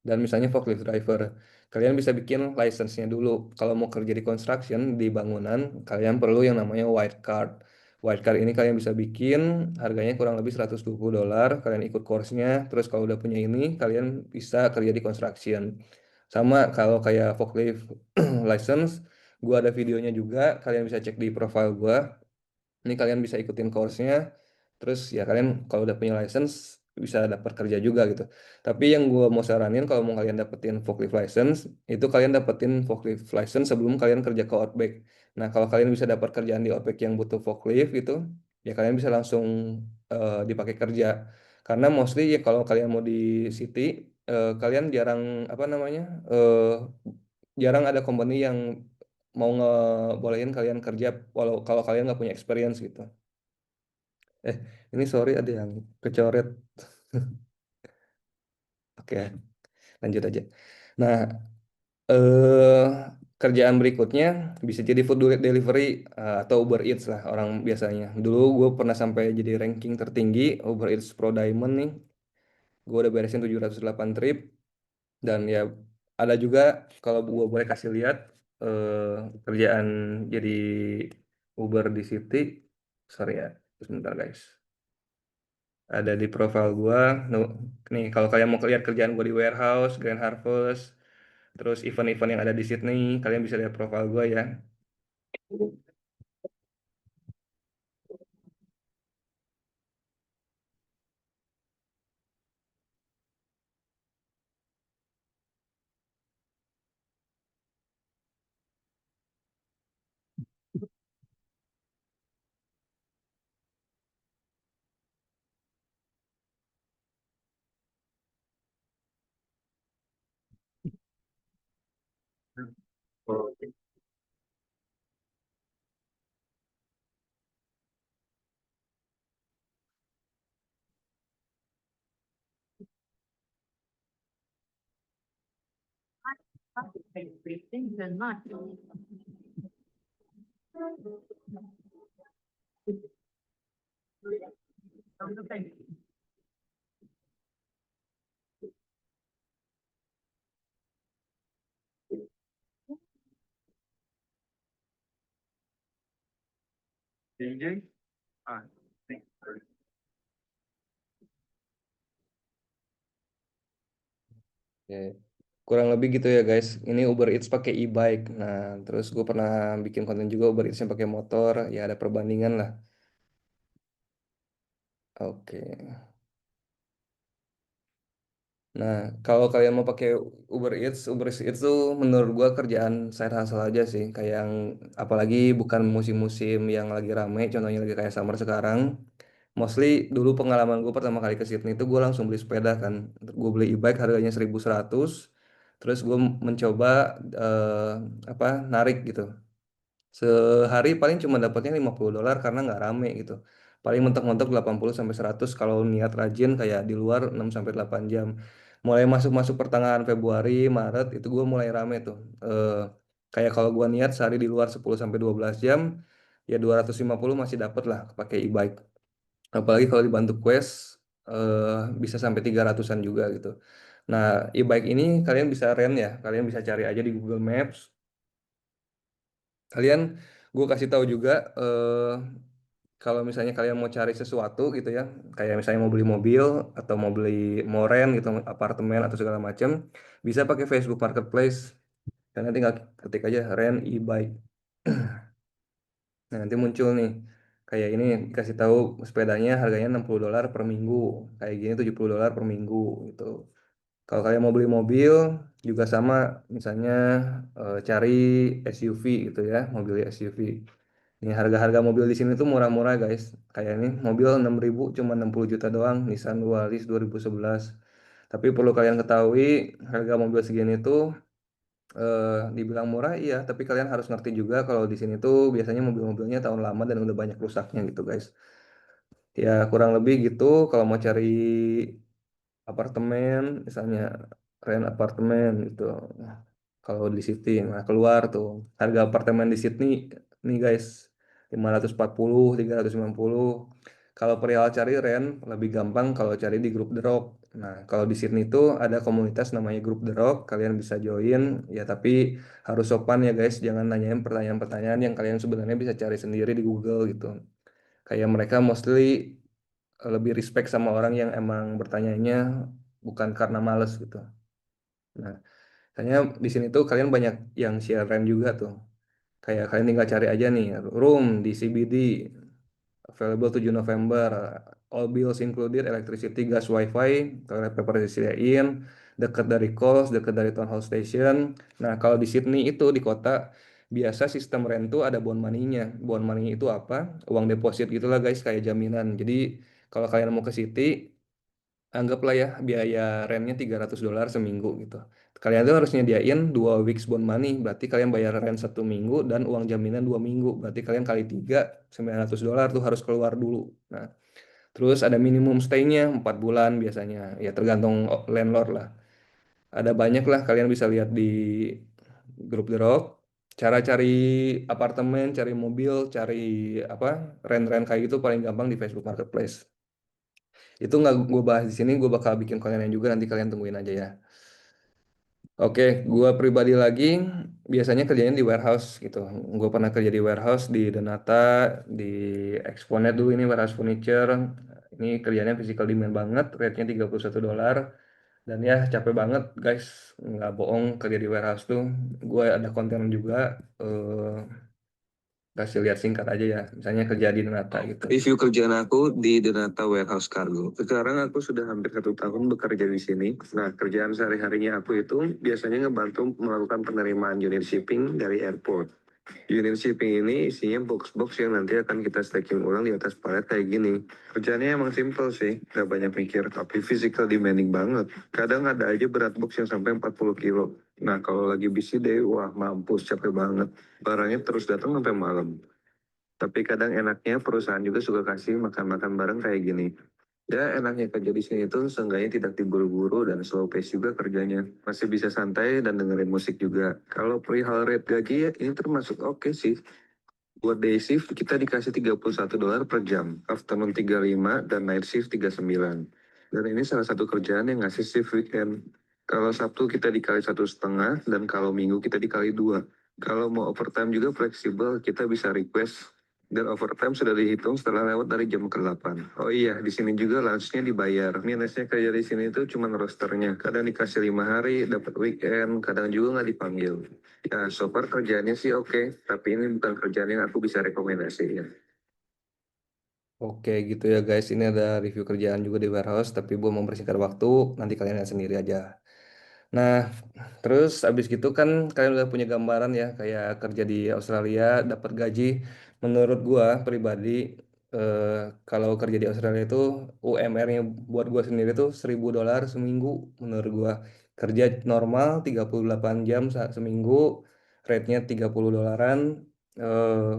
dan misalnya forklift driver. Kalian bisa bikin license-nya dulu. Kalau mau kerja di construction, di bangunan, kalian perlu yang namanya white card. White card ini kalian bisa bikin, harganya kurang lebih $120. Kalian ikut course-nya, terus kalau udah punya ini, kalian bisa kerja di construction. Sama kalau kayak forklift license, gua ada videonya juga, kalian bisa cek di profile gua. Ini kalian bisa ikutin course-nya, terus ya kalian kalau udah punya license bisa dapat kerja juga gitu. Tapi yang gue mau saranin kalau mau kalian dapetin forklift license, itu kalian dapetin forklift license sebelum kalian kerja ke Outback. Nah kalau kalian bisa dapat kerjaan di Outback yang butuh forklift gitu, ya kalian bisa langsung dipakai kerja. Karena mostly ya kalau kalian mau di city, kalian jarang apa namanya, jarang ada company yang mau ngebolehin kalian kerja walau kalau kalian nggak punya experience gitu. Eh, ini sorry ada yang kecoret. Oke, lanjut aja. Nah, eh Kerjaan berikutnya bisa jadi food delivery atau Uber Eats lah orang biasanya. Dulu gue pernah sampai jadi ranking tertinggi Uber Eats Pro Diamond nih. Gue udah beresin 708 trip dan ya ada juga kalau gue boleh kasih lihat kerjaan jadi Uber di City. Sorry ya, sebentar guys. Ada di profile gue. Nih kalau kalian mau lihat kerjaan gue di warehouse, Grand Harvest, terus event-event yang ada di Sydney, kalian bisa lihat profile gue ya. Oke. Kurang lebih gitu ya guys. Ini Uber Eats pakai e-bike. Nah, terus gue pernah bikin konten juga Uber Eats yang pakai motor. Ya ada perbandingan lah. Oke. Nah, kalau kalian mau pakai Uber Eats itu menurut gua kerjaan side hustle aja sih. Kayak yang apalagi bukan musim-musim yang lagi rame, contohnya lagi kayak summer sekarang. Mostly dulu pengalaman gue pertama kali ke Sydney itu gue langsung beli sepeda kan. Gue beli e-bike harganya 1.100. Terus gue mencoba eh, apa narik gitu. Sehari paling cuma dapatnya $50 karena nggak rame gitu. Paling mentok-mentok 80 sampai 100 kalau niat rajin kayak di luar 6 sampai 8 jam. Mulai masuk-masuk pertengahan Februari, Maret itu gue mulai rame tuh. Eh, Kayak kalau gue niat sehari di luar 10 sampai 12 jam, ya 250 masih dapet lah pakai e-bike. Apalagi kalau dibantu Quest bisa sampai 300-an juga gitu. Nah, e-bike ini kalian bisa rent ya. Kalian bisa cari aja di Google Maps. Kalian, gue kasih tahu juga kalau misalnya kalian mau cari sesuatu gitu ya, kayak misalnya mau beli mobil atau mau rent gitu, apartemen atau segala macam, bisa pakai Facebook Marketplace. Karena tinggal ketik aja rent e-bike. Nah, nanti muncul nih kayak ini dikasih tahu sepedanya harganya $60 per minggu, kayak gini $70 per minggu gitu. Kalau kalian mau beli mobil juga sama, misalnya cari SUV gitu ya, mobil SUV. Ini harga-harga mobil di sini tuh murah-murah guys. Kayak ini mobil 6.000 cuma 60 juta doang, Nissan Wialix 2011. Tapi perlu kalian ketahui harga mobil segini tuh dibilang murah iya, tapi kalian harus ngerti juga kalau di sini tuh biasanya mobil-mobilnya tahun lama dan udah banyak rusaknya gitu guys. Ya kurang lebih gitu kalau mau cari apartemen misalnya rent apartemen gitu. Kalau di Sydney, nah keluar tuh harga apartemen di Sydney nih guys 540, 350. Kalau perihal cari rent lebih gampang kalau cari di grup The Rock. Nah, kalau di Sydney tuh ada komunitas namanya grup The Rock, kalian bisa join ya tapi harus sopan ya guys, jangan nanyain pertanyaan-pertanyaan yang kalian sebenarnya bisa cari sendiri di Google gitu. Kayak mereka mostly lebih respect sama orang yang emang bertanyanya bukan karena males gitu. Nah, kayaknya di sini tuh kalian banyak yang share rent juga tuh. Kayak kalian tinggal cari aja nih, room di CBD, available 7 November, all bills included, electricity, gas, wifi, toilet paper disediain, dekat dari Coles, dekat dari Town Hall Station. Nah, kalau di Sydney itu di kota, biasa sistem rent tuh ada bond money-nya. Bond money itu apa? Uang deposit gitulah guys, kayak jaminan. Jadi, kalau kalian mau ke City, anggaplah ya biaya rentnya $300 seminggu gitu. Kalian tuh harus nyediain 2 weeks bond money, berarti kalian bayar rent 1 minggu dan uang jaminan 2 minggu, berarti kalian kali tiga $900 tuh harus keluar dulu. Nah, terus ada minimum stay-nya 4 bulan biasanya, ya tergantung landlord lah. Ada banyak lah kalian bisa lihat di grup The Rock. Cara cari apartemen, cari mobil, cari apa, rent-rent kayak gitu paling gampang di Facebook Marketplace. Itu nggak gue bahas di sini, gue bakal bikin kontennya juga, nanti kalian tungguin aja ya. Oke, gue pribadi lagi biasanya kerjanya di warehouse gitu. Gue pernah kerja di warehouse di Donata, di Exponet dulu, ini warehouse furniture. Ini kerjanya physical demand banget, rate-nya $31. Dan ya capek banget guys, nggak bohong kerja di warehouse tuh. Gue ada konten juga, eh, kasih lihat singkat aja ya. Misalnya kerja di Donata gitu. Review kerjaan aku di Donata Warehouse Cargo. Sekarang aku sudah hampir 1 tahun bekerja di sini. Nah, kerjaan sehari-harinya aku itu biasanya ngebantu melakukan penerimaan unit shipping dari airport. Unit shipping ini isinya box-box yang nanti akan kita stacking ulang di atas palet kayak gini. Kerjanya emang simple sih, gak banyak mikir, tapi physical demanding banget. Kadang ada aja berat box yang sampai 40 kilo. Nah, kalau lagi busy day, wah mampus, capek banget. Barangnya terus datang sampai malam. Tapi kadang enaknya perusahaan juga suka kasih makan-makan bareng kayak gini. Ya enaknya kerja di sini itu seenggaknya tidak diburu-buru dan slow pace juga kerjanya. Masih bisa santai dan dengerin musik juga. Kalau perihal rate gaji ya ini termasuk oke sih. Buat day shift kita dikasih $31 per jam, afternoon 35 dan night shift 39. Dan ini salah satu kerjaan yang ngasih shift weekend. Kalau Sabtu kita dikali 1,5 dan kalau Minggu kita dikali 2. Kalau mau overtime juga fleksibel, kita bisa request. Dan overtime sudah dihitung setelah lewat dari jam ke-8. Oh iya, di sini juga lunchnya dibayar. Minusnya kerja di sini itu cuma rosternya. Kadang dikasih 5 hari, dapat weekend, kadang juga nggak dipanggil. Ya, so far kerjaannya sih oke, tapi ini bukan kerjaan yang aku bisa rekomendasiin. Oke gitu ya guys, ini ada review kerjaan juga di warehouse, tapi gue mau mempersingkat waktu, nanti kalian lihat sendiri aja. Nah, terus abis gitu kan kalian udah punya gambaran ya, kayak kerja di Australia, dapat gaji. Menurut gua pribadi, eh, kalau kerja di Australia itu UMR-nya buat gua sendiri tuh $1.000 seminggu. Menurut gua kerja normal 38 jam seminggu, rate-nya $30. Eh,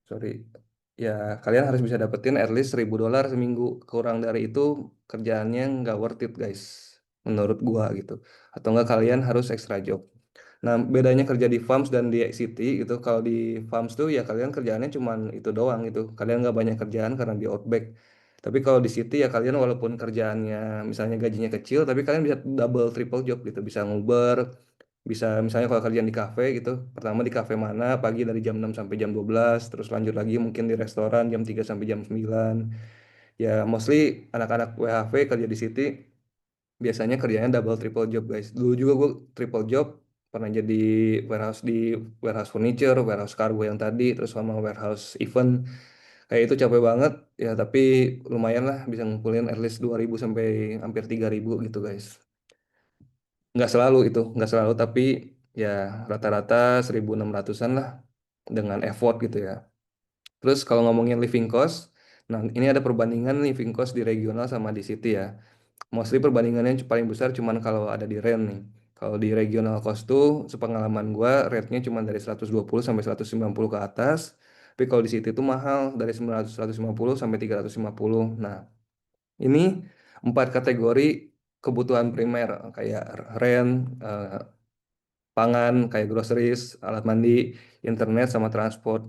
sorry, ya kalian harus bisa dapetin at least $1.000 seminggu. Kurang dari itu kerjaannya nggak worth it guys, menurut gua gitu. Atau enggak kalian harus extra job. Nah, bedanya kerja di farms dan di city gitu. Kalau di farms tuh ya kalian kerjaannya cuman itu doang gitu. Kalian nggak banyak kerjaan karena di outback. Tapi kalau di city ya kalian walaupun kerjaannya misalnya gajinya kecil, tapi kalian bisa double triple job gitu. Bisa nguber, bisa misalnya kalau kerjaan di kafe gitu, pertama di kafe mana pagi dari jam 6 sampai jam 12, terus lanjut lagi mungkin di restoran jam 3 sampai jam 9. Ya mostly anak-anak WHV kerja di city biasanya kerjanya double triple job guys. Dulu juga gue triple job, pernah jadi warehouse di warehouse furniture, warehouse cargo yang tadi, terus sama warehouse event. Kayak itu capek banget ya, tapi lumayan lah bisa ngumpulin at least 2.000 sampai hampir 3.000 gitu guys. Nggak selalu itu, nggak selalu, tapi ya rata-rata 1.600-an lah dengan effort gitu ya. Terus kalau ngomongin living cost, nah ini ada perbandingan living cost di regional sama di city ya. Mostly perbandingannya paling besar cuman kalau ada di rent nih. Kalau di regional cost tuh sepengalaman gua rate-nya cuma dari 120 sampai 190 ke atas. Tapi kalau di city tuh mahal dari 900 150 sampai 350. Nah, ini 4 kategori kebutuhan primer kayak rent, pangan, kayak groceries, alat mandi, internet sama transport.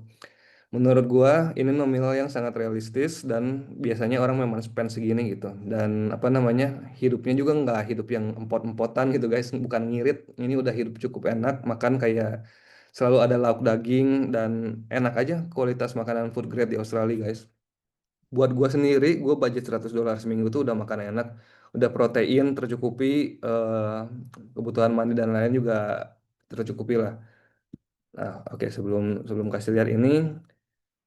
Menurut gua ini nominal yang sangat realistis dan biasanya orang memang spend segini gitu. Dan apa namanya, hidupnya juga nggak hidup yang empot-empotan gitu guys, bukan ngirit. Ini udah hidup cukup enak, makan kayak selalu ada lauk daging dan enak aja kualitas makanan food grade di Australia guys. Buat gua sendiri, gua budget $100 seminggu tuh udah makan enak, udah protein tercukupi, eh, kebutuhan mandi dan lain juga tercukupi lah. Nah, oke, sebelum sebelum kasih lihat ini,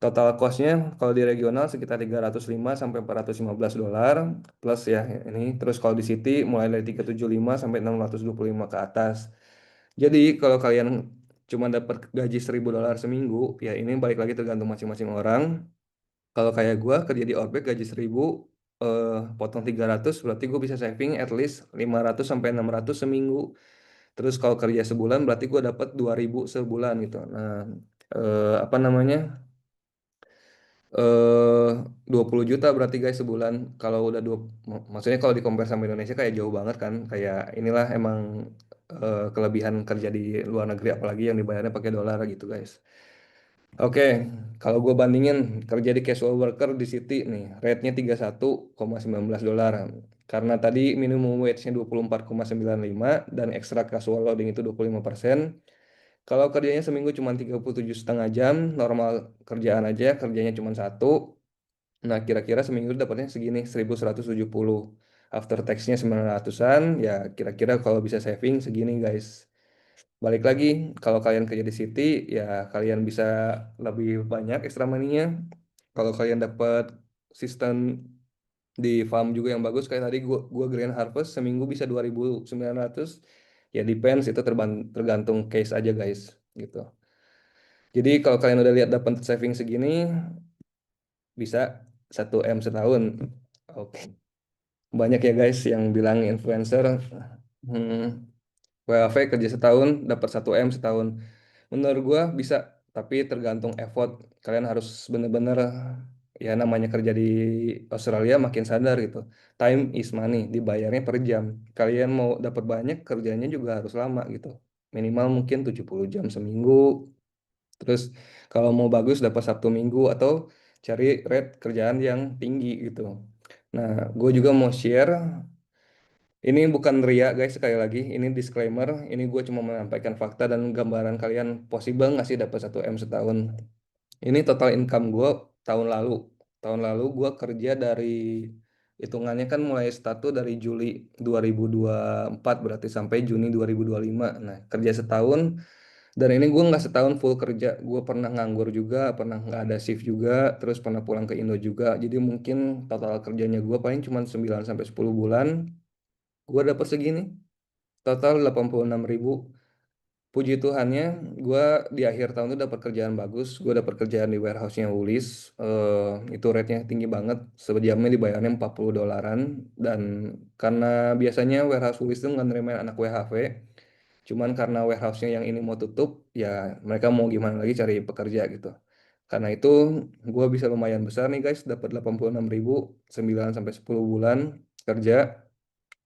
total cost-nya kalau di regional sekitar 305 sampai $415 plus ya ini. Terus kalau di city mulai dari 375 sampai 625 ke atas. Jadi kalau kalian cuma dapat gaji $1.000 seminggu, ya ini balik lagi tergantung masing-masing orang. Kalau kayak gua kerja di Outback gaji 1.000, potong 300 berarti gue bisa saving at least 500 sampai 600 seminggu. Terus kalau kerja sebulan berarti gue dapat 2.000 sebulan gitu. Nah, apa namanya? 20 juta berarti guys sebulan. Kalau udah maksudnya kalau di compare sama Indonesia kayak jauh banget kan, kayak inilah emang kelebihan kerja di luar negeri, apalagi yang dibayarnya pakai dolar gitu guys. Oke, kalau gue bandingin kerja di casual worker di City nih, rate-nya 31,19 dolar. Karena tadi minimum wage-nya 24,95 dan extra casual loading itu 25%. Kalau kerjanya seminggu cuma 37,5 jam, normal kerjaan aja, kerjanya cuma satu. Nah, kira-kira seminggu dapatnya segini, 1.170. After tax-nya 900-an, ya kira-kira kalau bisa saving segini guys. Balik lagi, kalau kalian kerja di City, ya kalian bisa lebih banyak extra money-nya. Kalau kalian dapat sistem di farm juga yang bagus, kayak tadi gua Green Harvest, seminggu bisa 2.900. Ya depends, itu tergantung case aja guys, gitu. Jadi kalau kalian udah lihat dapat saving segini, bisa 1 M setahun. Oke. Banyak ya guys yang bilang influencer hmm, WHV kerja setahun dapat 1 M setahun. Menurut gua bisa, tapi tergantung effort. Kalian harus bener-bener ya namanya kerja di Australia makin sadar gitu. Time is money, dibayarnya per jam. Kalian mau dapat banyak kerjanya juga harus lama gitu. Minimal mungkin 70 jam seminggu. Terus kalau mau bagus dapat Sabtu Minggu atau cari rate kerjaan yang tinggi gitu. Nah, gue juga mau share ini bukan ria guys, sekali lagi ini disclaimer, ini gue cuma menyampaikan fakta dan gambaran kalian possible nggak sih dapat 1 M setahun. Ini total income gue tahun lalu. Tahun lalu gue kerja dari hitungannya kan mulai start tuh dari Juli 2024 berarti sampai Juni 2025. Nah, kerja setahun dan ini gue nggak setahun full kerja. Gue pernah nganggur juga, pernah nggak ada shift juga, terus pernah pulang ke Indo juga. Jadi mungkin total kerjanya gue paling cuma 9 sampai 10 bulan. Gue dapat segini, total 86.000. Puji Tuhannya, gue di akhir tahun itu dapat kerjaan bagus. Gue dapat kerjaan di warehouse-nya Woolies. Itu rate-nya tinggi banget. Sejamnya dibayarnya 40 dolaran. Dan karena biasanya warehouse Woolies itu nggak nerima anak WHV. Cuman karena warehouse-nya yang ini mau tutup, ya mereka mau gimana lagi cari pekerja gitu. Karena itu gue bisa lumayan besar nih guys, dapat 86.000, 9 sampai 10 bulan kerja,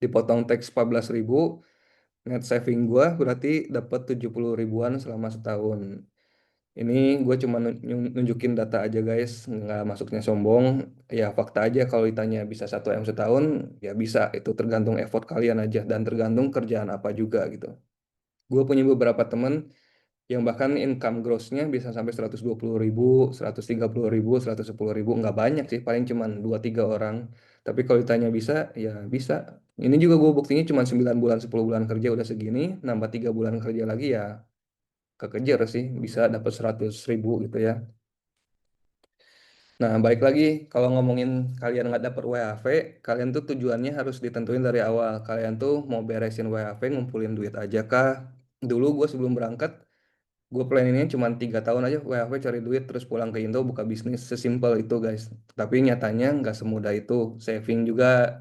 dipotong tax 14.000. Net saving gue berarti dapat 70 ribuan selama setahun. Ini gue cuma nunjukin data aja guys, nggak masuknya sombong. Ya fakta aja kalau ditanya bisa 1 M setahun, ya bisa. Itu tergantung effort kalian aja dan tergantung kerjaan apa juga gitu. Gue punya beberapa temen yang bahkan income gross-nya bisa sampai 120.000, 130.000, 110.000. Nggak banyak sih, paling cuma 2-3 orang. Tapi kalau ditanya bisa, ya bisa. Ini juga gue buktinya cuma 9 bulan, 10 bulan kerja udah segini, nambah 3 bulan kerja lagi ya kekejar sih, bisa dapat 100.000 gitu ya. Nah, balik lagi, kalau ngomongin kalian nggak dapat WHV, kalian tuh tujuannya harus ditentuin dari awal. Kalian tuh mau beresin WHV, ngumpulin duit aja kah? Dulu gue sebelum berangkat, gue planninnya cuma 3 tahun aja WFW cari duit terus pulang ke Indo buka bisnis sesimpel itu guys. Tapi nyatanya nggak semudah itu. Saving juga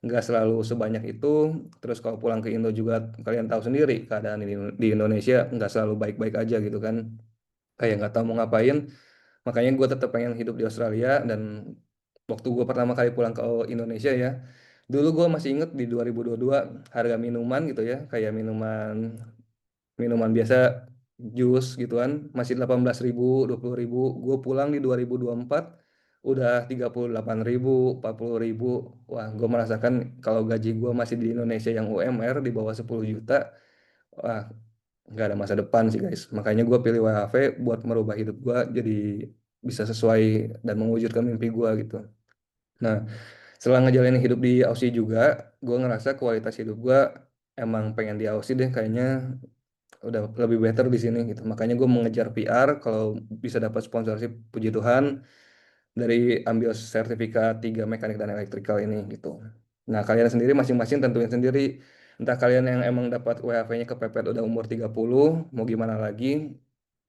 nggak selalu sebanyak itu. Terus kalau pulang ke Indo juga kalian tahu sendiri keadaan di Indonesia nggak selalu baik-baik aja gitu kan. Kayak nggak tahu mau ngapain. Makanya gue tetap pengen hidup di Australia dan waktu gue pertama kali pulang ke Indonesia ya. Dulu gue masih inget di 2022 harga minuman gitu ya, kayak minuman minuman biasa jus gitu kan masih 18.000 20.000. Gue pulang di 2024 udah 38.000 40.000. Wah, gue merasakan kalau gaji gue masih di Indonesia yang UMR di bawah 10 juta, wah nggak ada masa depan sih guys. Makanya gue pilih WHV buat merubah hidup gue jadi bisa sesuai dan mewujudkan mimpi gue gitu. Nah, setelah ngejalanin hidup di Aussie juga, gue ngerasa kualitas hidup gue emang pengen di Aussie deh kayaknya, udah lebih better di sini gitu. Makanya gue mengejar PR kalau bisa dapat sponsorship, puji Tuhan, dari ambil sertifikat 3 mekanik dan elektrikal ini gitu. Nah, kalian sendiri masing-masing tentuin sendiri. Entah kalian yang emang dapat WHV-nya kepepet udah umur 30, mau gimana lagi.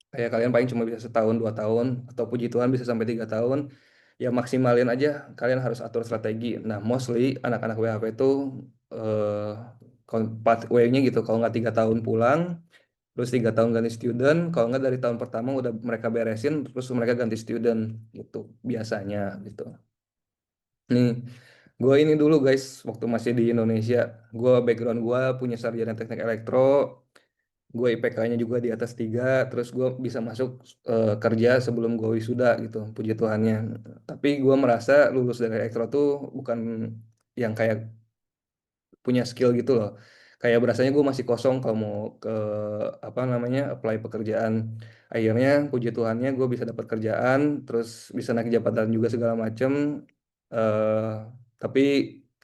Kayak kalian paling cuma bisa setahun, 2 tahun, atau puji Tuhan bisa sampai 3 tahun. Ya maksimalin aja, kalian harus atur strategi. Nah, mostly anak-anak WHV itu pathway-nya gitu. Kalau nggak 3 tahun pulang, terus 3 tahun ganti student, kalau nggak dari tahun pertama udah mereka beresin terus mereka ganti student gitu biasanya gitu. Nih, Gue ini dulu guys, waktu masih di Indonesia, gue background gue punya sarjana teknik elektro, gue IPK-nya juga di atas 3, terus gue bisa masuk kerja sebelum gue wisuda gitu, puji Tuhannya. Tapi gue merasa lulus dari elektro tuh bukan yang kayak punya skill gitu loh. Kayak berasanya gue masih kosong kalau mau ke apa namanya apply pekerjaan. Akhirnya puji Tuhannya gue bisa dapat kerjaan, terus bisa naik jabatan juga segala macem. eh tapi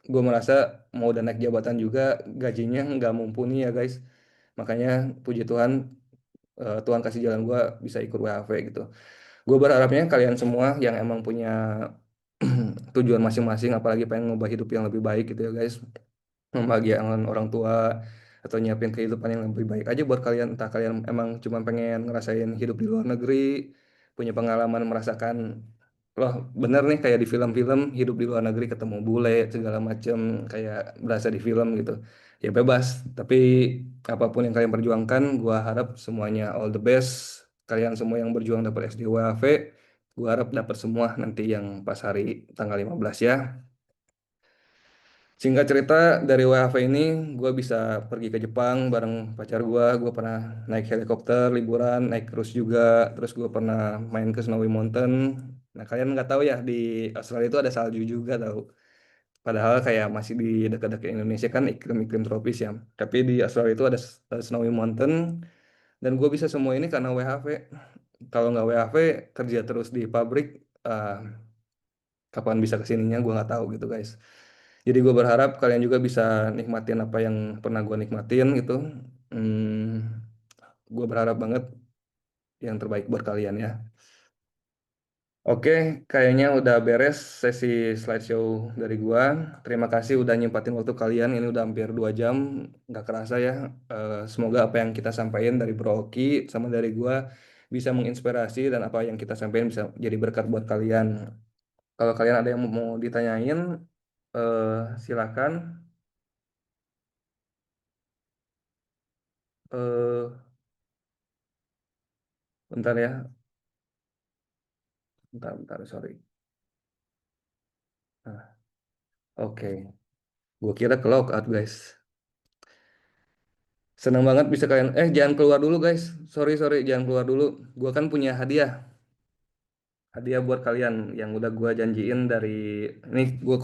gue merasa mau udah naik jabatan juga gajinya nggak mumpuni ya guys. Makanya puji Tuhan, Tuhan kasih jalan gue bisa ikut WHV gitu. Gue berharapnya kalian semua yang emang punya tujuan masing-masing, apalagi pengen ngubah hidup yang lebih baik gitu ya guys, membahagiakan orang tua atau nyiapin kehidupan yang lebih baik aja buat kalian, entah kalian emang cuma pengen ngerasain hidup di luar negeri, punya pengalaman merasakan loh bener nih kayak di film-film hidup di luar negeri ketemu bule segala macem kayak berasa di film gitu, ya bebas. Tapi apapun yang kalian perjuangkan gua harap semuanya all the best. Kalian semua yang berjuang dapat SDWAV, gua harap dapat semua nanti yang pas hari tanggal 15 ya. Singkat cerita, dari WHV ini gue bisa pergi ke Jepang bareng pacar gue pernah naik helikopter, liburan, naik cruise juga, terus gue pernah main ke Snowy Mountain. Nah kalian nggak tahu ya, di Australia itu ada salju juga tahu. Padahal kayak masih di dekat-dekat Indonesia kan iklim-iklim tropis ya. Tapi di Australia itu ada Snowy Mountain, dan gue bisa semua ini karena WHV. Kalau nggak WHV, kerja terus di pabrik, ah, kapan bisa kesininya gue nggak tahu gitu guys. Jadi gue berharap kalian juga bisa nikmatin apa yang pernah gue nikmatin gitu. Gue berharap banget yang terbaik buat kalian ya. Oke, kayaknya udah beres sesi slideshow dari gua. Terima kasih udah nyempatin waktu kalian. Ini udah hampir 2 jam, nggak kerasa ya. Semoga apa yang kita sampaikan dari Bro Oki sama dari gua bisa menginspirasi dan apa yang kita sampaikan bisa jadi berkat buat kalian. Kalau kalian ada yang mau ditanyain, eh, silakan. Eh, bentar ya, bentar, sorry. Nah, oke, gua kira ke logout guys. Senang banget bisa kalian. Jangan keluar dulu guys. Sorry, jangan keluar dulu. Gua kan punya hadiah. Hadiah buat kalian yang udah gua janjiin dari ini gua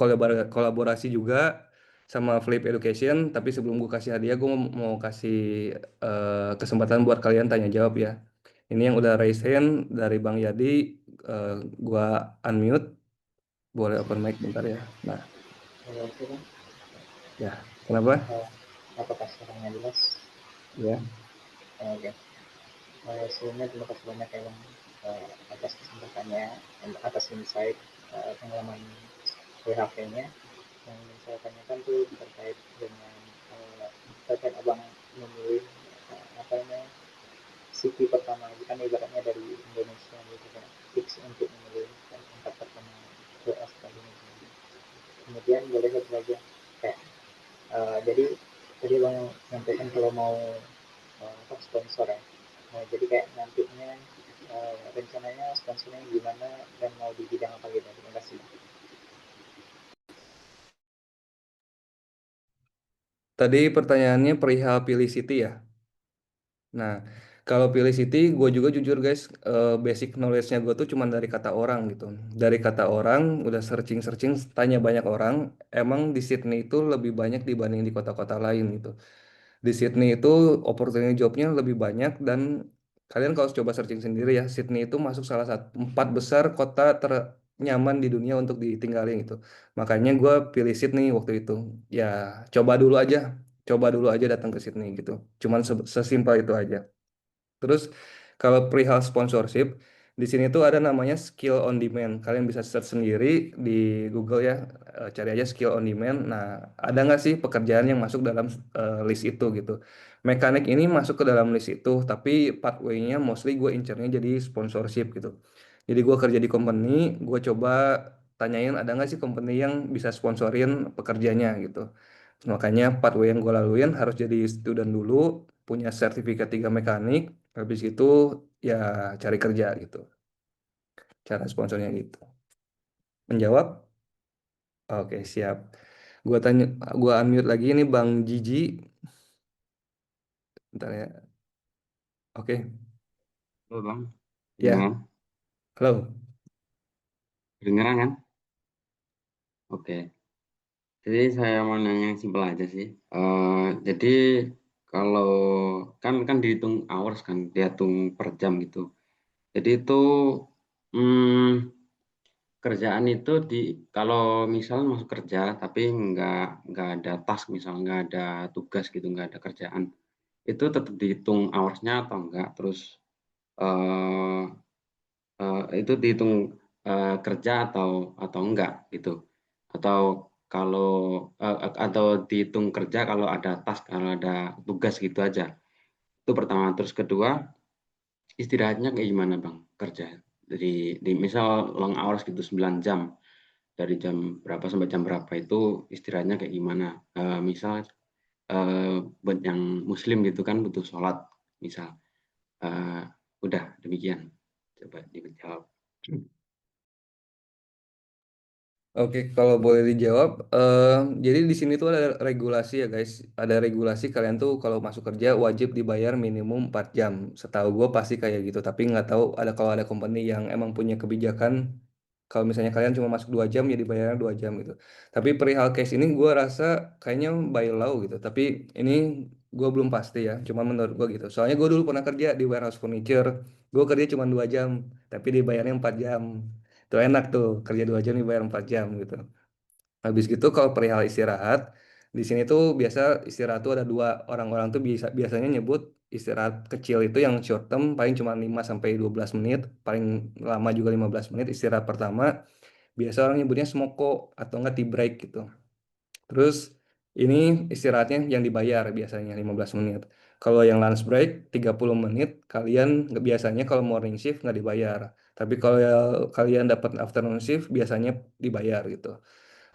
kolaborasi juga sama Flip Education. Tapi sebelum gua kasih hadiah, gua mau kasih kesempatan buat kalian tanya jawab ya. Ini yang udah raise hand dari Bang Yadi. eh, gua unmute. Boleh open mic bentar ya. Nah, Oke kan, ya. Kenapa? apakah suaranya jelas? Ya. Oke. Sebelumnya terima kasih banyak ya Bang, atas kesempatannya, atas insight pengalaman WHV-nya. Yang ingin saya tanyakan tuh terkait dengan terkait Abang memilih apa namanya CV pertama itu kan ibaratnya dari Indonesia gitu kan, fix untuk memilih tempat pertama ke Australia. Kemudian boleh satu lagi kayak jadi tadi Bang nyampaikan kalau mau apa sponsor ya. Nah, jadi kayak nantinya rencananya sponsornya gimana dan mau di bidang apa gitu. Terima kasih. Tadi pertanyaannya perihal pilih City ya. Nah, kalau pilih City, gue juga jujur guys, basic knowledge-nya gue tuh cuma dari kata orang gitu. Dari kata orang, udah searching-searching, tanya banyak orang, emang di Sydney itu lebih banyak dibanding di kota-kota lain gitu. Di Sydney itu opportunity jobnya lebih banyak dan kalian kalau coba searching sendiri ya, Sydney itu masuk salah satu 4 besar kota ternyaman di dunia untuk ditinggalin gitu. Makanya gue pilih Sydney waktu itu. Ya, coba dulu aja, coba dulu aja datang ke Sydney gitu. Cuman sesimpel itu aja. Terus kalau perihal sponsorship, di sini tuh ada namanya skill on demand. Kalian bisa search sendiri di Google ya, cari aja skill on demand. Nah, ada nggak sih pekerjaan yang masuk dalam list itu gitu. Mekanik ini masuk ke dalam list itu, tapi pathway-nya mostly gue incernya jadi sponsorship gitu. Jadi gue kerja di company, gue coba tanyain ada nggak sih company yang bisa sponsorin pekerjanya gitu. Makanya pathway yang gue laluin harus jadi student dulu, punya sertifikat 3 mekanik, habis itu ya cari kerja gitu. Cara sponsornya gitu. Menjawab? Oke, siap. Gua tanya, gua unmute lagi ini Bang Jiji. Bentar ya. Oke, Halo Bang, ya. kedengeran? Halo. Kedengeran kan? Oke, jadi saya mau nanya yang simpel aja sih. Jadi kalau kan dihitung hours kan, dihitung per jam gitu. Jadi itu hmm, kerjaan itu kalau misal masuk kerja tapi nggak ada task misal nggak ada tugas gitu nggak ada kerjaan itu tetap dihitung hoursnya atau enggak? Terus eh, itu dihitung kerja atau enggak gitu atau kalau atau dihitung kerja kalau ada task kalau ada tugas gitu aja itu pertama terus kedua istirahatnya kayak gimana bang kerja di misal long hours gitu 9 jam dari jam berapa sampai jam berapa itu istirahatnya kayak gimana. Misal buat yang muslim gitu kan butuh sholat misal. Eh, udah demikian coba dijawab. Oke, kalau boleh dijawab, jadi di sini tuh ada regulasi ya guys. Ada regulasi kalian tuh kalau masuk kerja wajib dibayar minimum 4 jam. Setahu gue pasti kayak gitu. Tapi nggak tahu ada kalau ada company yang emang punya kebijakan kalau misalnya kalian cuma masuk 2 jam ya dibayarnya 2 jam gitu. Tapi perihal case ini gue rasa kayaknya by law gitu. Tapi ini gue belum pasti ya. Cuma menurut gue gitu. Soalnya gue dulu pernah kerja di warehouse furniture. Gue kerja cuma 2 jam, tapi dibayarnya 4 jam. Itu enak tuh kerja 2 jam dibayar 4 jam gitu. Habis gitu kalau perihal istirahat di sini tuh biasa istirahat tuh ada dua orang-orang tuh biasanya nyebut istirahat kecil itu yang short term paling cuma 5 sampai 12 menit, paling lama juga 15 menit istirahat pertama. Biasa orang nyebutnya smoko atau enggak tea break gitu. Terus ini istirahatnya yang dibayar biasanya 15 menit. Kalau yang lunch break 30 menit, kalian nggak biasanya kalau morning shift nggak dibayar. Tapi kalau kalian dapat afternoon shift biasanya dibayar gitu.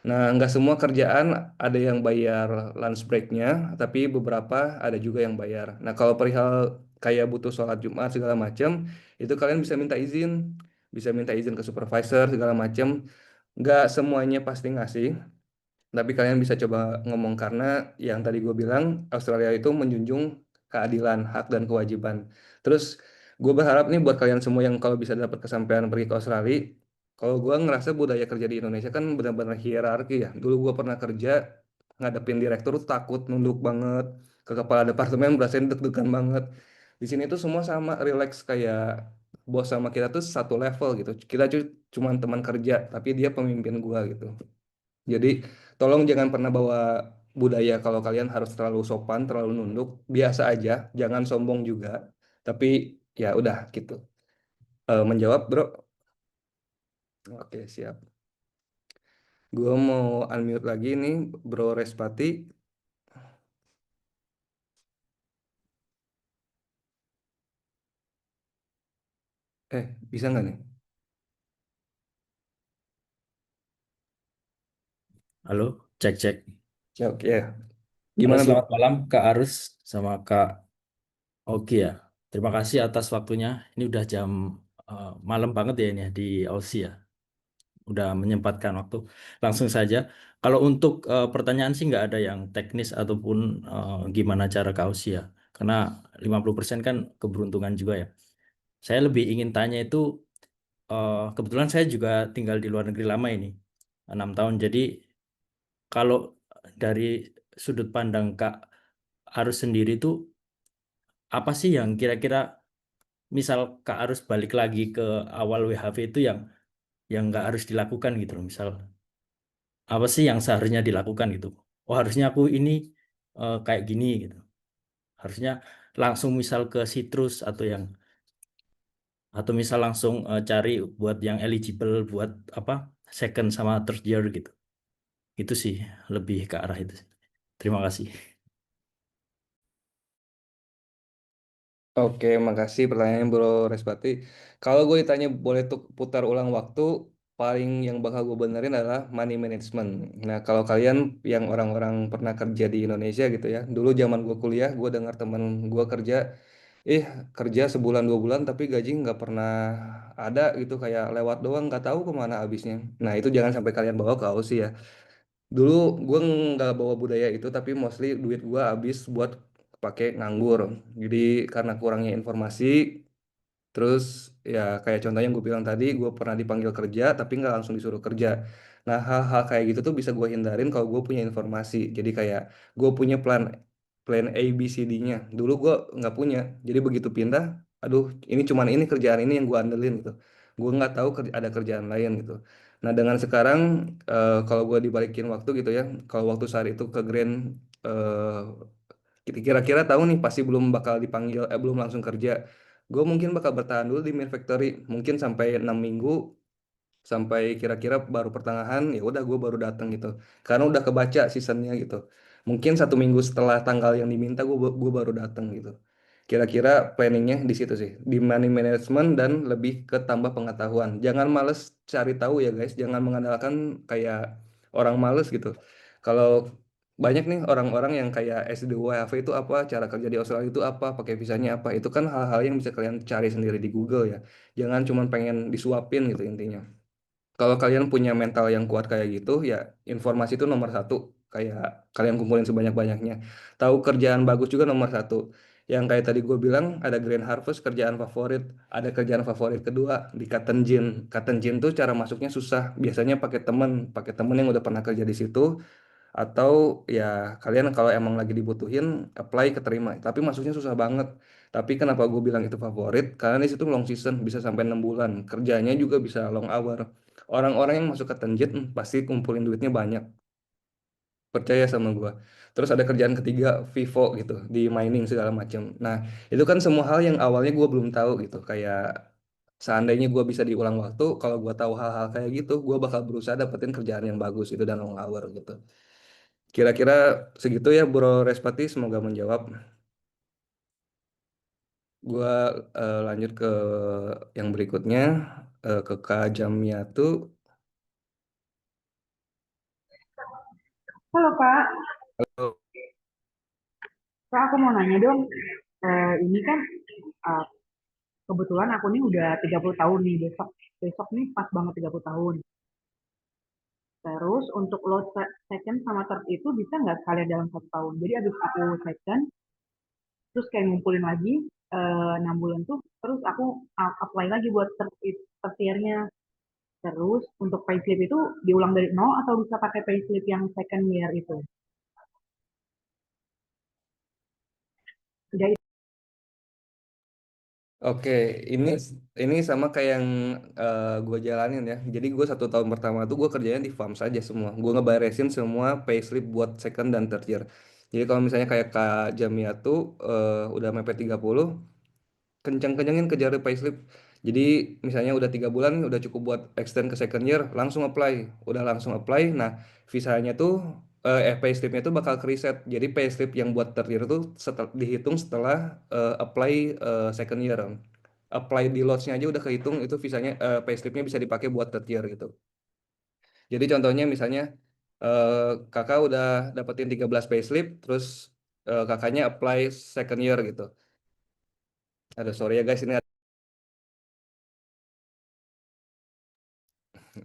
Nah, nggak semua kerjaan ada yang bayar lunch break-nya, tapi beberapa ada juga yang bayar. Nah, kalau perihal kayak butuh sholat Jumat segala macam, itu kalian bisa minta izin ke supervisor segala macam. Nggak semuanya pasti ngasih, tapi kalian bisa coba ngomong karena yang tadi gue bilang Australia itu menjunjung keadilan, hak dan kewajiban. Terus gue berharap nih buat kalian semua yang kalau bisa dapat kesampaian pergi ke Australia, kalau gue ngerasa budaya kerja di Indonesia kan benar-benar hierarki ya. Dulu gue pernah kerja ngadepin direktur tuh takut nunduk banget, ke kepala departemen berasa deg-degan banget. Di sini tuh semua sama, relax kayak bos sama kita tuh satu level gitu. Kita cuma teman kerja, tapi dia pemimpin gue gitu. Jadi tolong jangan pernah bawa budaya kalau kalian harus terlalu sopan, terlalu nunduk. Biasa aja, jangan sombong juga. Tapi ya udah gitu. Menjawab, bro. Oke, siap. Gue mau unmute lagi nih, Bro Respati. Bisa nggak nih? Halo, cek cek. Siap, ya. Halo, Gimana, bro? selamat malam Kak Arus sama Kak Oki ya. Terima kasih atas waktunya. Ini udah jam malam banget ya ini ya di Aussie ya. Udah menyempatkan waktu. Langsung saja. Kalau untuk pertanyaan sih nggak ada yang teknis ataupun gimana cara ke Aussie ya. Karena 50% kan keberuntungan juga ya. Saya lebih ingin tanya itu, kebetulan saya juga tinggal di luar negeri lama ini, 6 tahun. Jadi kalau dari sudut pandang Kak Arus sendiri tuh apa sih yang kira-kira misal Kak harus balik lagi ke awal WHV itu yang nggak harus dilakukan gitu loh. Misal apa sih yang seharusnya dilakukan gitu. Oh harusnya aku ini kayak gini gitu. Harusnya langsung misal ke Citrus atau misal langsung cari buat yang eligible buat apa second sama third year gitu. Itu sih lebih ke arah itu sih. Terima kasih. Oke, makasih pertanyaan Bro Respati. Kalau gue ditanya boleh tuh putar ulang waktu, paling yang bakal gue benerin adalah money management. Nah, kalau kalian yang orang-orang pernah kerja di Indonesia gitu ya, dulu zaman gue kuliah, gue dengar temen gue kerja kerja sebulan 2 bulan tapi gaji nggak pernah ada gitu, kayak lewat doang, nggak tahu kemana habisnya. Nah itu jangan sampai kalian bawa ke Aussie ya. Dulu gue nggak bawa budaya itu, tapi mostly duit gue habis buat pakai nganggur. Jadi karena kurangnya informasi, terus ya kayak contohnya yang gue bilang tadi, gue pernah dipanggil kerja tapi nggak langsung disuruh kerja. Nah hal-hal kayak gitu tuh bisa gue hindarin kalau gue punya informasi. Jadi kayak gue punya plan plan A B C D-nya. Dulu gue nggak punya. Jadi begitu pindah, aduh ini cuman ini kerjaan ini yang gue andelin gitu. Gue nggak tahu ada kerjaan lain gitu. Nah dengan sekarang kalau gue dibalikin waktu gitu ya, kalau waktu saat itu ke Grand kira-kira tahu nih pasti belum bakal dipanggil, belum langsung kerja. Gue mungkin bakal bertahan dulu di Mir Factory mungkin sampai 6 minggu, sampai kira-kira baru pertengahan ya udah gue baru datang gitu, karena udah kebaca seasonnya gitu. Mungkin 1 minggu setelah tanggal yang diminta gue baru datang gitu. Kira-kira planningnya di situ sih, di money management dan lebih ke tambah pengetahuan. Jangan males cari tahu ya guys, jangan mengandalkan kayak orang males gitu. Kalau banyak nih orang-orang yang kayak S2 WHV itu apa, cara kerja di Australia itu apa, pakai visanya apa, itu kan hal-hal yang bisa kalian cari sendiri di Google ya. Jangan cuma pengen disuapin gitu intinya. Kalau kalian punya mental yang kuat kayak gitu, ya informasi itu nomor satu. Kayak kalian kumpulin sebanyak-banyaknya. Tahu kerjaan bagus juga nomor satu. Yang kayak tadi gue bilang, ada Grand Harvest kerjaan favorit. Ada kerjaan favorit kedua di Cotton Gin. Cotton Gin tuh cara masuknya susah. Biasanya pakai temen yang udah pernah kerja di situ. Atau ya kalian kalau emang lagi dibutuhin, apply keterima. Tapi masuknya susah banget. Tapi kenapa gue bilang itu favorit? Karena di situ long season, bisa sampai 6 bulan. Kerjanya juga bisa long hour. Orang-orang yang masuk ke Tenjit pasti kumpulin duitnya banyak. Percaya sama gua. Terus ada kerjaan ketiga, Vivo gitu, di mining segala macam. Nah, itu kan semua hal yang awalnya gua belum tahu gitu. Kayak seandainya gua bisa diulang waktu, kalau gua tahu hal-hal kayak gitu, gua bakal berusaha dapetin kerjaan yang bagus itu dan long hour gitu. Kira-kira segitu ya Bro Respati, semoga menjawab. Gua lanjut ke yang berikutnya, ke Kak Jamiatu. Halo Kak, Halo. Kak aku mau nanya dong. Ini kan eh, kebetulan aku nih udah 30 tahun nih besok. Besok nih pas banget 30 tahun. Terus untuk load second sama third itu bisa nggak sekalian dalam 1 tahun? Jadi abis aku second, terus kayak ngumpulin lagi 6 bulan tuh, terus aku apply lagi buat third year-nya. Terus untuk payslip itu diulang dari nol atau bisa pakai payslip yang second year itu? Udah. Oke, ini sama kayak yang gue jalanin ya. Jadi gue 1 tahun pertama tuh gue kerjanya di farm saja semua. Gue ngeberesin semua payslip buat second dan third year. Jadi kalau misalnya kayak Kak Jamia tuh udah mepet 30, kenceng-kencengin kejar payslip. Jadi misalnya udah 3 bulan nih, udah cukup buat extend ke second year, langsung apply. Udah langsung apply. Nah, visanya tuh payslipnya tuh bakal ke reset. Jadi payslip yang buat third year tuh dihitung setelah apply second year. Apply di lots-nya aja udah kehitung, itu visanya payslipnya bisa dipakai buat third year gitu. Jadi contohnya misalnya eh, kakak udah dapetin 13 payslip, terus kakaknya apply second year gitu. Aduh sorry ya guys, ini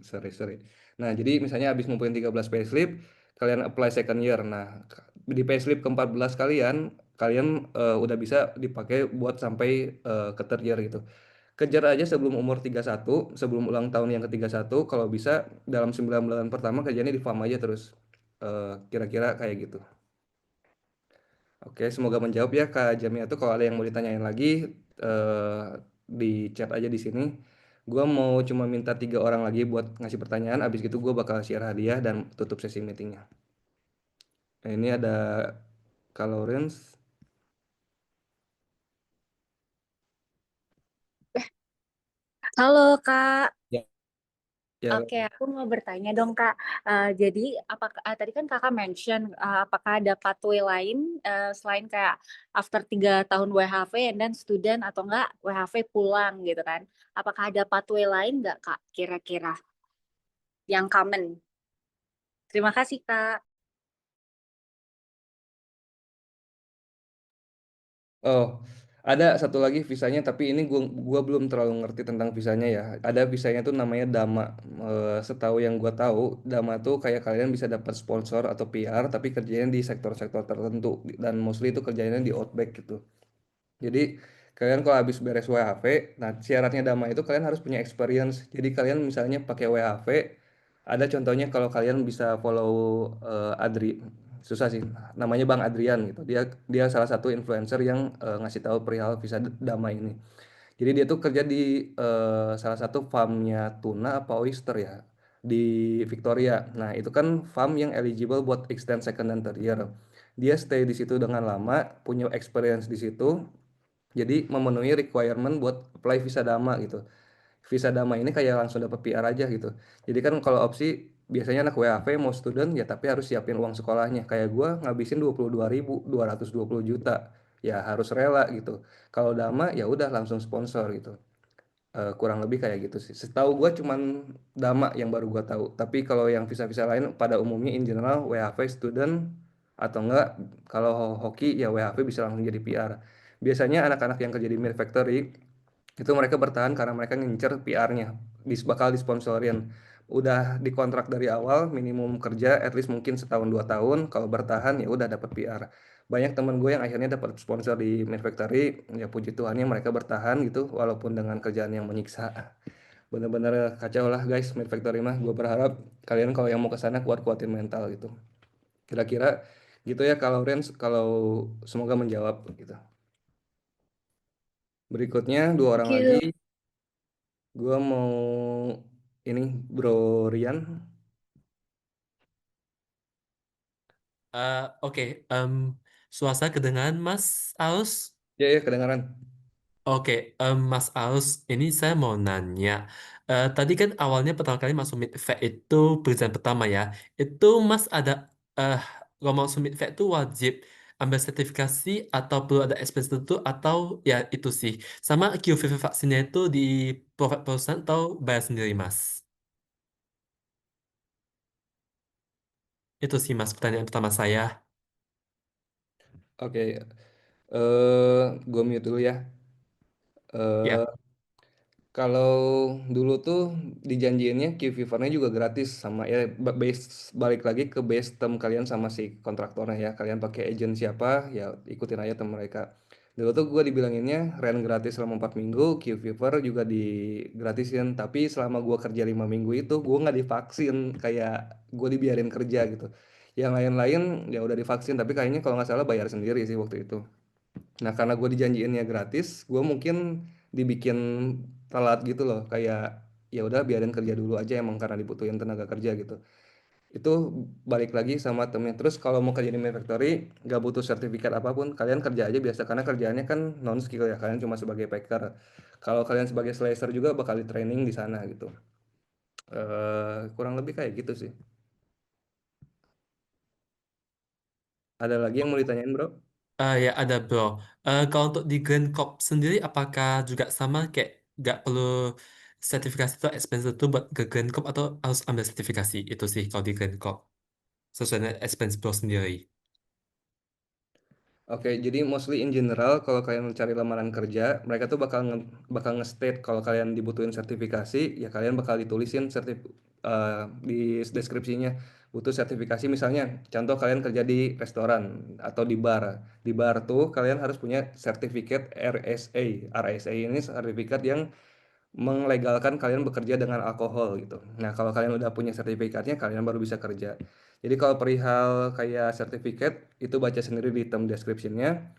sorry, sorry. Nah, jadi misalnya habis ngumpulin 13 payslip, kalian apply second year. Nah, di payslip ke-14 kalian udah bisa dipakai buat sampai ke third year gitu. Kejar aja sebelum umur 31, sebelum ulang tahun yang ke-31, kalau bisa dalam 9 bulan pertama kerjanya di farm aja terus. Kira-kira kayak gitu. Oke, semoga menjawab ya Kak Jamia tuh. Kalau ada yang mau ditanyain lagi, eh, di chat aja di sini. Gua mau cuma minta 3 orang lagi buat ngasih pertanyaan. Abis itu gue bakal share hadiah dan tutup sesi meetingnya. Nah, ini ada Kak Lawrence. Halo Kak, Ya, ya. oke aku mau bertanya dong Kak. Jadi apakah tadi kan Kakak mention apakah ada pathway lain selain kayak after 3 tahun WHV dan student atau enggak WHV pulang gitu kan? Apakah ada pathway lain nggak Kak kira-kira yang common? Terima kasih Kak. Oh, Ada satu lagi visanya, tapi ini gua belum terlalu ngerti tentang visanya ya. Ada visanya tuh namanya Dama. Setahu yang gua tahu, Dama tuh kayak kalian bisa dapat sponsor atau PR, tapi kerjanya di sektor-sektor tertentu dan mostly itu kerjanya di Outback gitu. Jadi kalian kalau habis beres WHV, nah syaratnya Dama itu kalian harus punya experience. Jadi kalian misalnya pakai WHV, ada contohnya kalau kalian bisa follow Adri, susah sih, namanya Bang Adrian gitu. Dia dia salah satu influencer yang ngasih tahu perihal visa Dama ini. Jadi dia tuh kerja di salah satu farmnya tuna apa oyster ya di Victoria. Nah itu kan farm yang eligible buat extend second dan third year. Dia stay di situ dengan lama, punya experience di situ, jadi memenuhi requirement buat apply visa Dama gitu. Visa Dama ini kayak langsung dapat PR aja gitu. Jadi kan kalau opsi biasanya anak WHV mau student ya tapi harus siapin uang sekolahnya. Kayak gua ngabisin 22.000, 220 juta. Ya harus rela gitu. Kalau Dama ya udah langsung sponsor gitu. Kurang lebih kayak gitu sih. Setahu gua cuman Dama yang baru gua tahu. Tapi kalau yang visa-visa lain pada umumnya in general WHV student atau enggak kalau hoki ya WHV bisa langsung jadi PR. Biasanya anak-anak yang kerja di Milk Factory itu mereka bertahan karena mereka ngincer PR-nya, bakal disponsorin. Udah dikontrak dari awal, minimum kerja at least mungkin setahun 2 tahun. Kalau bertahan ya udah dapat PR. Banyak temen gue yang akhirnya dapat sponsor di Manufactory, ya puji Tuhannya mereka bertahan gitu, walaupun dengan kerjaan yang menyiksa. Bener-bener kacau lah guys, Manufactory mah. Gue berharap kalian kalau yang mau ke sana kuat-kuatin mental gitu. Kira-kira gitu ya kalau Rens, kalau semoga menjawab gitu. Berikutnya dua orang Thank lagi. you. Gua mau ini Bro Rian. Oke, suasana kedengaran Mas Aus? Ya ya kedengaran. Oke, Mas Aus, ini saya mau nanya. Tadi kan awalnya pertama kali masuk Midvet itu pekerjaan pertama ya. Itu Mas ada eh kalau mau masuk Midvet itu wajib ambil sertifikasi atau perlu ada experience tertentu atau ya itu sih. Sama QVV vaksinnya itu di provide perusahaan atau bayar sendiri Mas. Itu sih Mas pertanyaan pertama saya. Oke. Gua mute dulu ya. Ya. Eh Kalau dulu tuh dijanjiinnya Q Fever-nya juga gratis sama ya base balik lagi ke base term kalian sama si kontraktornya ya. Kalian pakai agent siapa ya ikutin aja term mereka. Dulu tuh gue dibilanginnya rent gratis selama 4 minggu, Q Fever juga digratisin. Tapi selama gue kerja 5 minggu itu gue nggak divaksin, kayak gue dibiarin kerja gitu. Yang lain-lain ya udah divaksin tapi kayaknya kalau nggak salah bayar sendiri sih waktu itu. Nah, karena gue dijanjiinnya gratis, gue mungkin dibikin telat gitu loh. Kayak ya udah biarin kerja dulu aja emang karena dibutuhin tenaga kerja gitu. Itu balik lagi sama temennya. Terus kalau mau kerja di Manufactory, gak butuh sertifikat apapun. Kalian kerja aja biasa karena kerjaannya kan non skill ya. Kalian cuma sebagai packer. Kalau kalian sebagai slicer juga bakal di training di sana gitu. Kurang lebih kayak gitu sih. Ada lagi yang mau ditanyain, Bro? Ya ada bro. Kalau untuk di Grand Corp sendiri, apakah juga sama kayak nggak perlu sertifikasi atau expense itu buat ke Grand Corp atau harus ambil sertifikasi itu sih kalau di Grand Corp sesuai dengan expense bro sendiri. Oke, jadi mostly in general kalau kalian mencari lamaran kerja, mereka tuh bakal nge-state kalau kalian dibutuhin sertifikasi, ya kalian bakal ditulisin di deskripsinya butuh sertifikasi misalnya, contoh kalian kerja di restoran atau di bar. Di bar tuh kalian harus punya sertifikat RSA. RSA ini sertifikat yang melegalkan kalian bekerja dengan alkohol gitu. Nah, kalau kalian udah punya sertifikatnya, kalian baru bisa kerja. Jadi kalau perihal kayak sertifikat itu baca sendiri di term description-nya.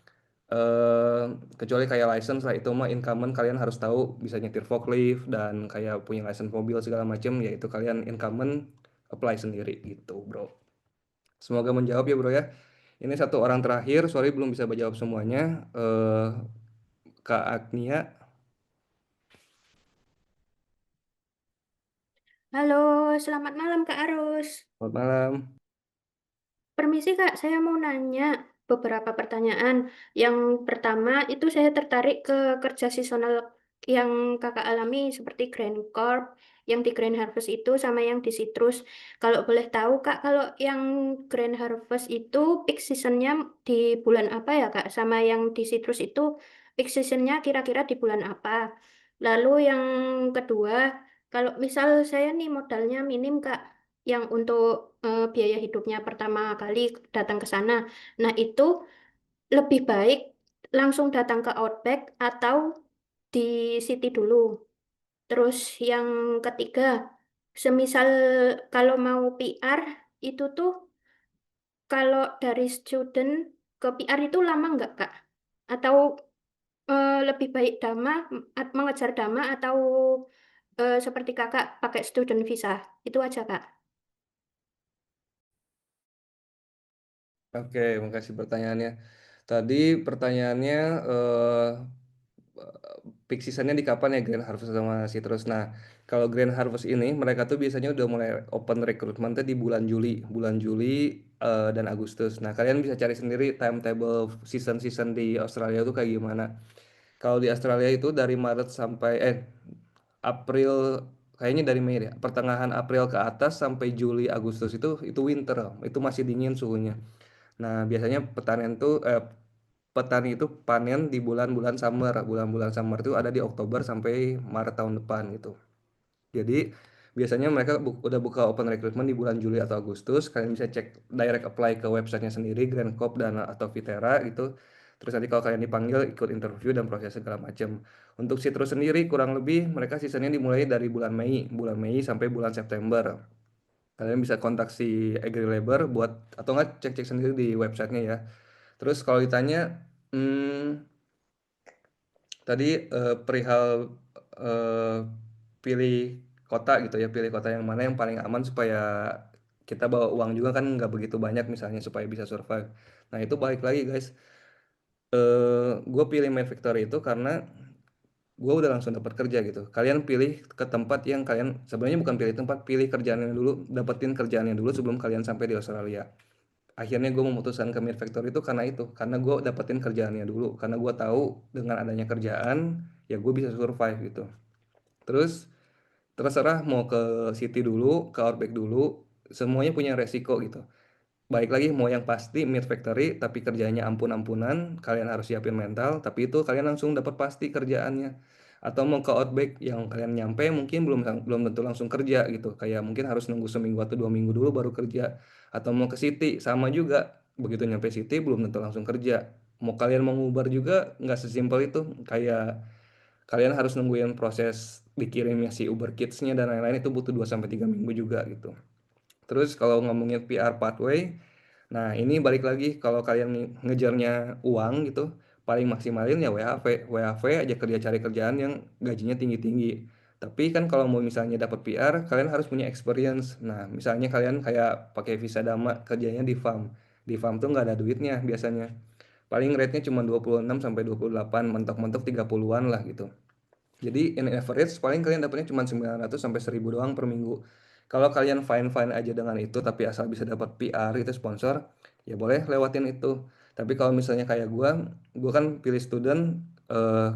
Eh, Kecuali kayak license lah itu mah incumbent kalian harus tahu bisa nyetir forklift dan kayak punya license mobil segala macam, yaitu kalian incumbent apply sendiri gitu, bro. Semoga menjawab ya, bro ya. Ini satu orang terakhir, sorry belum bisa menjawab semuanya. Kak Agnia, Halo, selamat malam Kak Arus. selamat malam. Permisi Kak, saya mau nanya beberapa pertanyaan. Yang pertama itu saya tertarik ke kerja seasonal yang Kakak alami seperti Grand Corp. yang di Grand Harvest itu sama yang di Citrus. Kalau boleh tahu Kak, kalau yang Grand Harvest itu peak seasonnya di bulan apa ya Kak? Sama yang di Citrus itu peak seasonnya kira-kira di bulan apa? Lalu yang kedua, kalau misal saya nih modalnya minim Kak, yang untuk biaya hidupnya pertama kali datang ke sana. Nah itu lebih baik langsung datang ke Outback atau di City dulu. Terus yang ketiga, semisal kalau mau PR itu tuh kalau dari student ke PR itu lama nggak Kak? Atau lebih baik Dama mengejar Dama atau seperti Kakak pakai student visa? Itu aja Kak. Oke, makasih pertanyaannya. Tadi pertanyaannya peak seasonnya di kapan ya Grand Harvest sama Citrus. Nah, kalau Grand Harvest ini mereka tuh biasanya udah mulai open recruitment tuh di bulan Juli dan Agustus. Nah, kalian bisa cari sendiri timetable season-season di Australia tuh kayak gimana. Kalau di Australia itu dari Maret sampai April, kayaknya dari Mei ya, pertengahan April ke atas sampai Juli Agustus itu winter, itu masih dingin suhunya. Nah, biasanya petani itu panen di bulan-bulan summer. Bulan-bulan summer itu ada di Oktober sampai Maret tahun depan gitu. Jadi biasanya mereka udah buka open recruitment di bulan Juli atau Agustus. Kalian bisa cek direct apply ke websitenya sendiri, Grand Corp dan atau Viterra gitu. Terus nanti kalau kalian dipanggil ikut interview dan proses segala macam. Untuk Citrus sendiri kurang lebih mereka seasonnya dimulai dari bulan Mei sampai bulan September. Kalian bisa kontak si AgriLabor buat atau nggak cek-cek sendiri di websitenya ya. Terus kalau ditanya, hmm, tadi perihal eh, pilih kota gitu ya, pilih kota yang mana yang paling aman supaya kita bawa uang juga kan nggak begitu banyak misalnya supaya bisa survive. Nah itu balik lagi guys, gue pilih Main Factory itu karena gue udah langsung dapat kerja gitu. Kalian pilih ke tempat yang kalian sebenarnya bukan pilih tempat, pilih kerjaannya dulu, dapetin kerjaannya dulu sebelum kalian sampai di Australia. Akhirnya gue memutuskan ke Mid Factory itu, karena gue dapetin kerjaannya dulu, karena gue tahu dengan adanya kerjaan ya gue bisa survive gitu. Terus terserah mau ke City dulu, ke Outback dulu, semuanya punya resiko gitu. Baik lagi mau yang pasti Mid Factory tapi kerjanya ampun-ampunan, kalian harus siapin mental, tapi itu kalian langsung dapat pasti kerjaannya. Atau mau ke Outback yang kalian nyampe mungkin belum belum tentu langsung kerja gitu. Kayak mungkin harus nunggu seminggu atau 2 minggu dulu baru kerja. Atau mau ke City sama juga. Begitu nyampe City belum tentu langsung kerja. Mau kalian mau ngubar juga nggak sesimpel itu. Kayak kalian harus nungguin proses dikirimnya si Uber Kids-nya dan lain-lain itu butuh 2 sampai 3 minggu juga gitu. Terus kalau ngomongin PR pathway, nah ini balik lagi kalau kalian ngejarnya uang gitu, paling maksimalin ya WHV. WHV aja kerja cari kerjaan yang gajinya tinggi-tinggi. Tapi kan kalau mau misalnya dapat PR, kalian harus punya experience. Nah, misalnya kalian kayak pakai visa Dama kerjanya di farm. Di farm tuh nggak ada duitnya biasanya. Paling rate-nya cuma 26 sampai 28, mentok-mentok 30-an lah gitu. Jadi in average paling kalian dapatnya cuma 900 sampai 1000 doang per minggu. Kalau kalian fine-fine aja dengan itu tapi asal bisa dapat PR itu sponsor, ya boleh lewatin itu. Tapi kalau misalnya kayak gua kan pilih student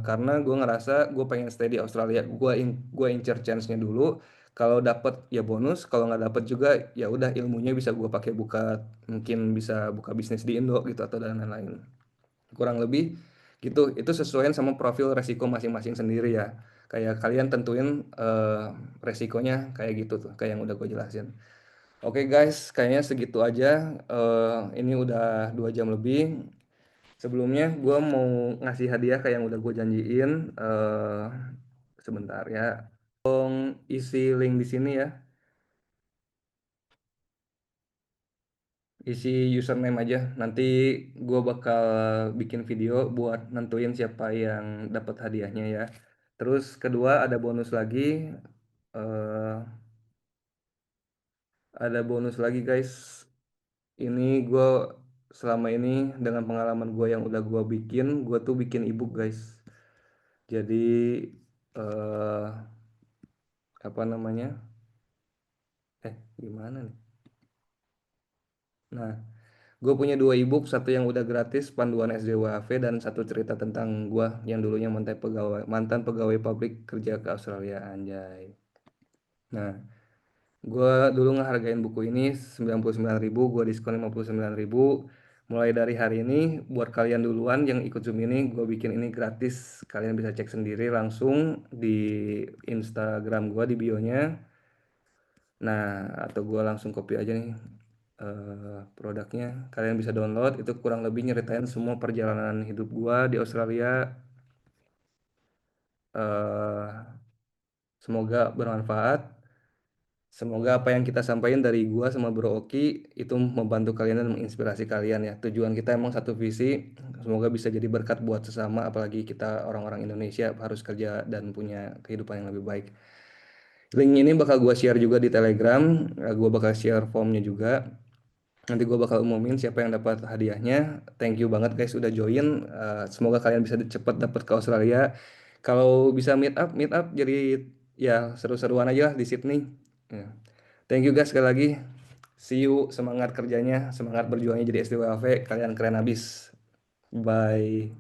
karena gua ngerasa gue pengen stay di Australia. Gua incer chance-nya dulu. Kalau dapat ya bonus, kalau nggak dapat juga ya udah ilmunya bisa gua pakai buka mungkin bisa buka bisnis di Indo gitu atau dan lain-lain. Kurang lebih gitu. Itu sesuaian sama profil resiko masing-masing sendiri ya. Kayak kalian tentuin resikonya kayak gitu tuh, kayak yang udah gue jelasin. Oke guys, kayaknya segitu aja. Ini udah 2 jam lebih. Sebelumnya gue mau ngasih hadiah kayak yang udah gue janjiin. Sebentar ya. Tolong isi link di sini ya. Isi username aja. Nanti gue bakal bikin video buat nentuin siapa yang dapat hadiahnya ya. Terus kedua ada bonus lagi. eh ada bonus lagi guys. Ini gue selama ini dengan pengalaman gue yang udah gue tuh bikin ebook guys. Jadi eh apa namanya? Gimana nih? Nah, gue punya 2 ebook, satu yang udah gratis panduan SDWAV dan satu cerita tentang gue yang dulunya mantan pegawai pabrik kerja ke Australia anjay. Nah, gue dulu ngehargain buku ini 99.000, gue diskon 59.000. Mulai dari hari ini, buat kalian duluan yang ikut Zoom ini, gue bikin ini gratis. Kalian bisa cek sendiri langsung di Instagram gue di bio-nya. Nah, atau gue langsung copy aja nih produknya. Kalian bisa download, itu kurang lebih nyeritain semua perjalanan hidup gue di Australia. Eh, Semoga bermanfaat. Semoga apa yang kita sampaikan dari gua sama Bro Oki itu membantu kalian dan menginspirasi kalian ya. Tujuan kita emang satu visi, semoga bisa jadi berkat buat sesama, apalagi kita orang-orang Indonesia harus kerja dan punya kehidupan yang lebih baik. Link ini bakal gua share juga di Telegram, gua bakal share formnya juga. Nanti gua bakal umumin siapa yang dapat hadiahnya. Thank you banget guys udah join. Semoga kalian bisa cepat dapat ke Australia. Kalau bisa meet up jadi ya seru-seruan aja lah di Sydney. Ya. Thank you guys sekali lagi. See you, semangat kerjanya, semangat berjuangnya jadi SDWAV. Kalian keren abis. Bye.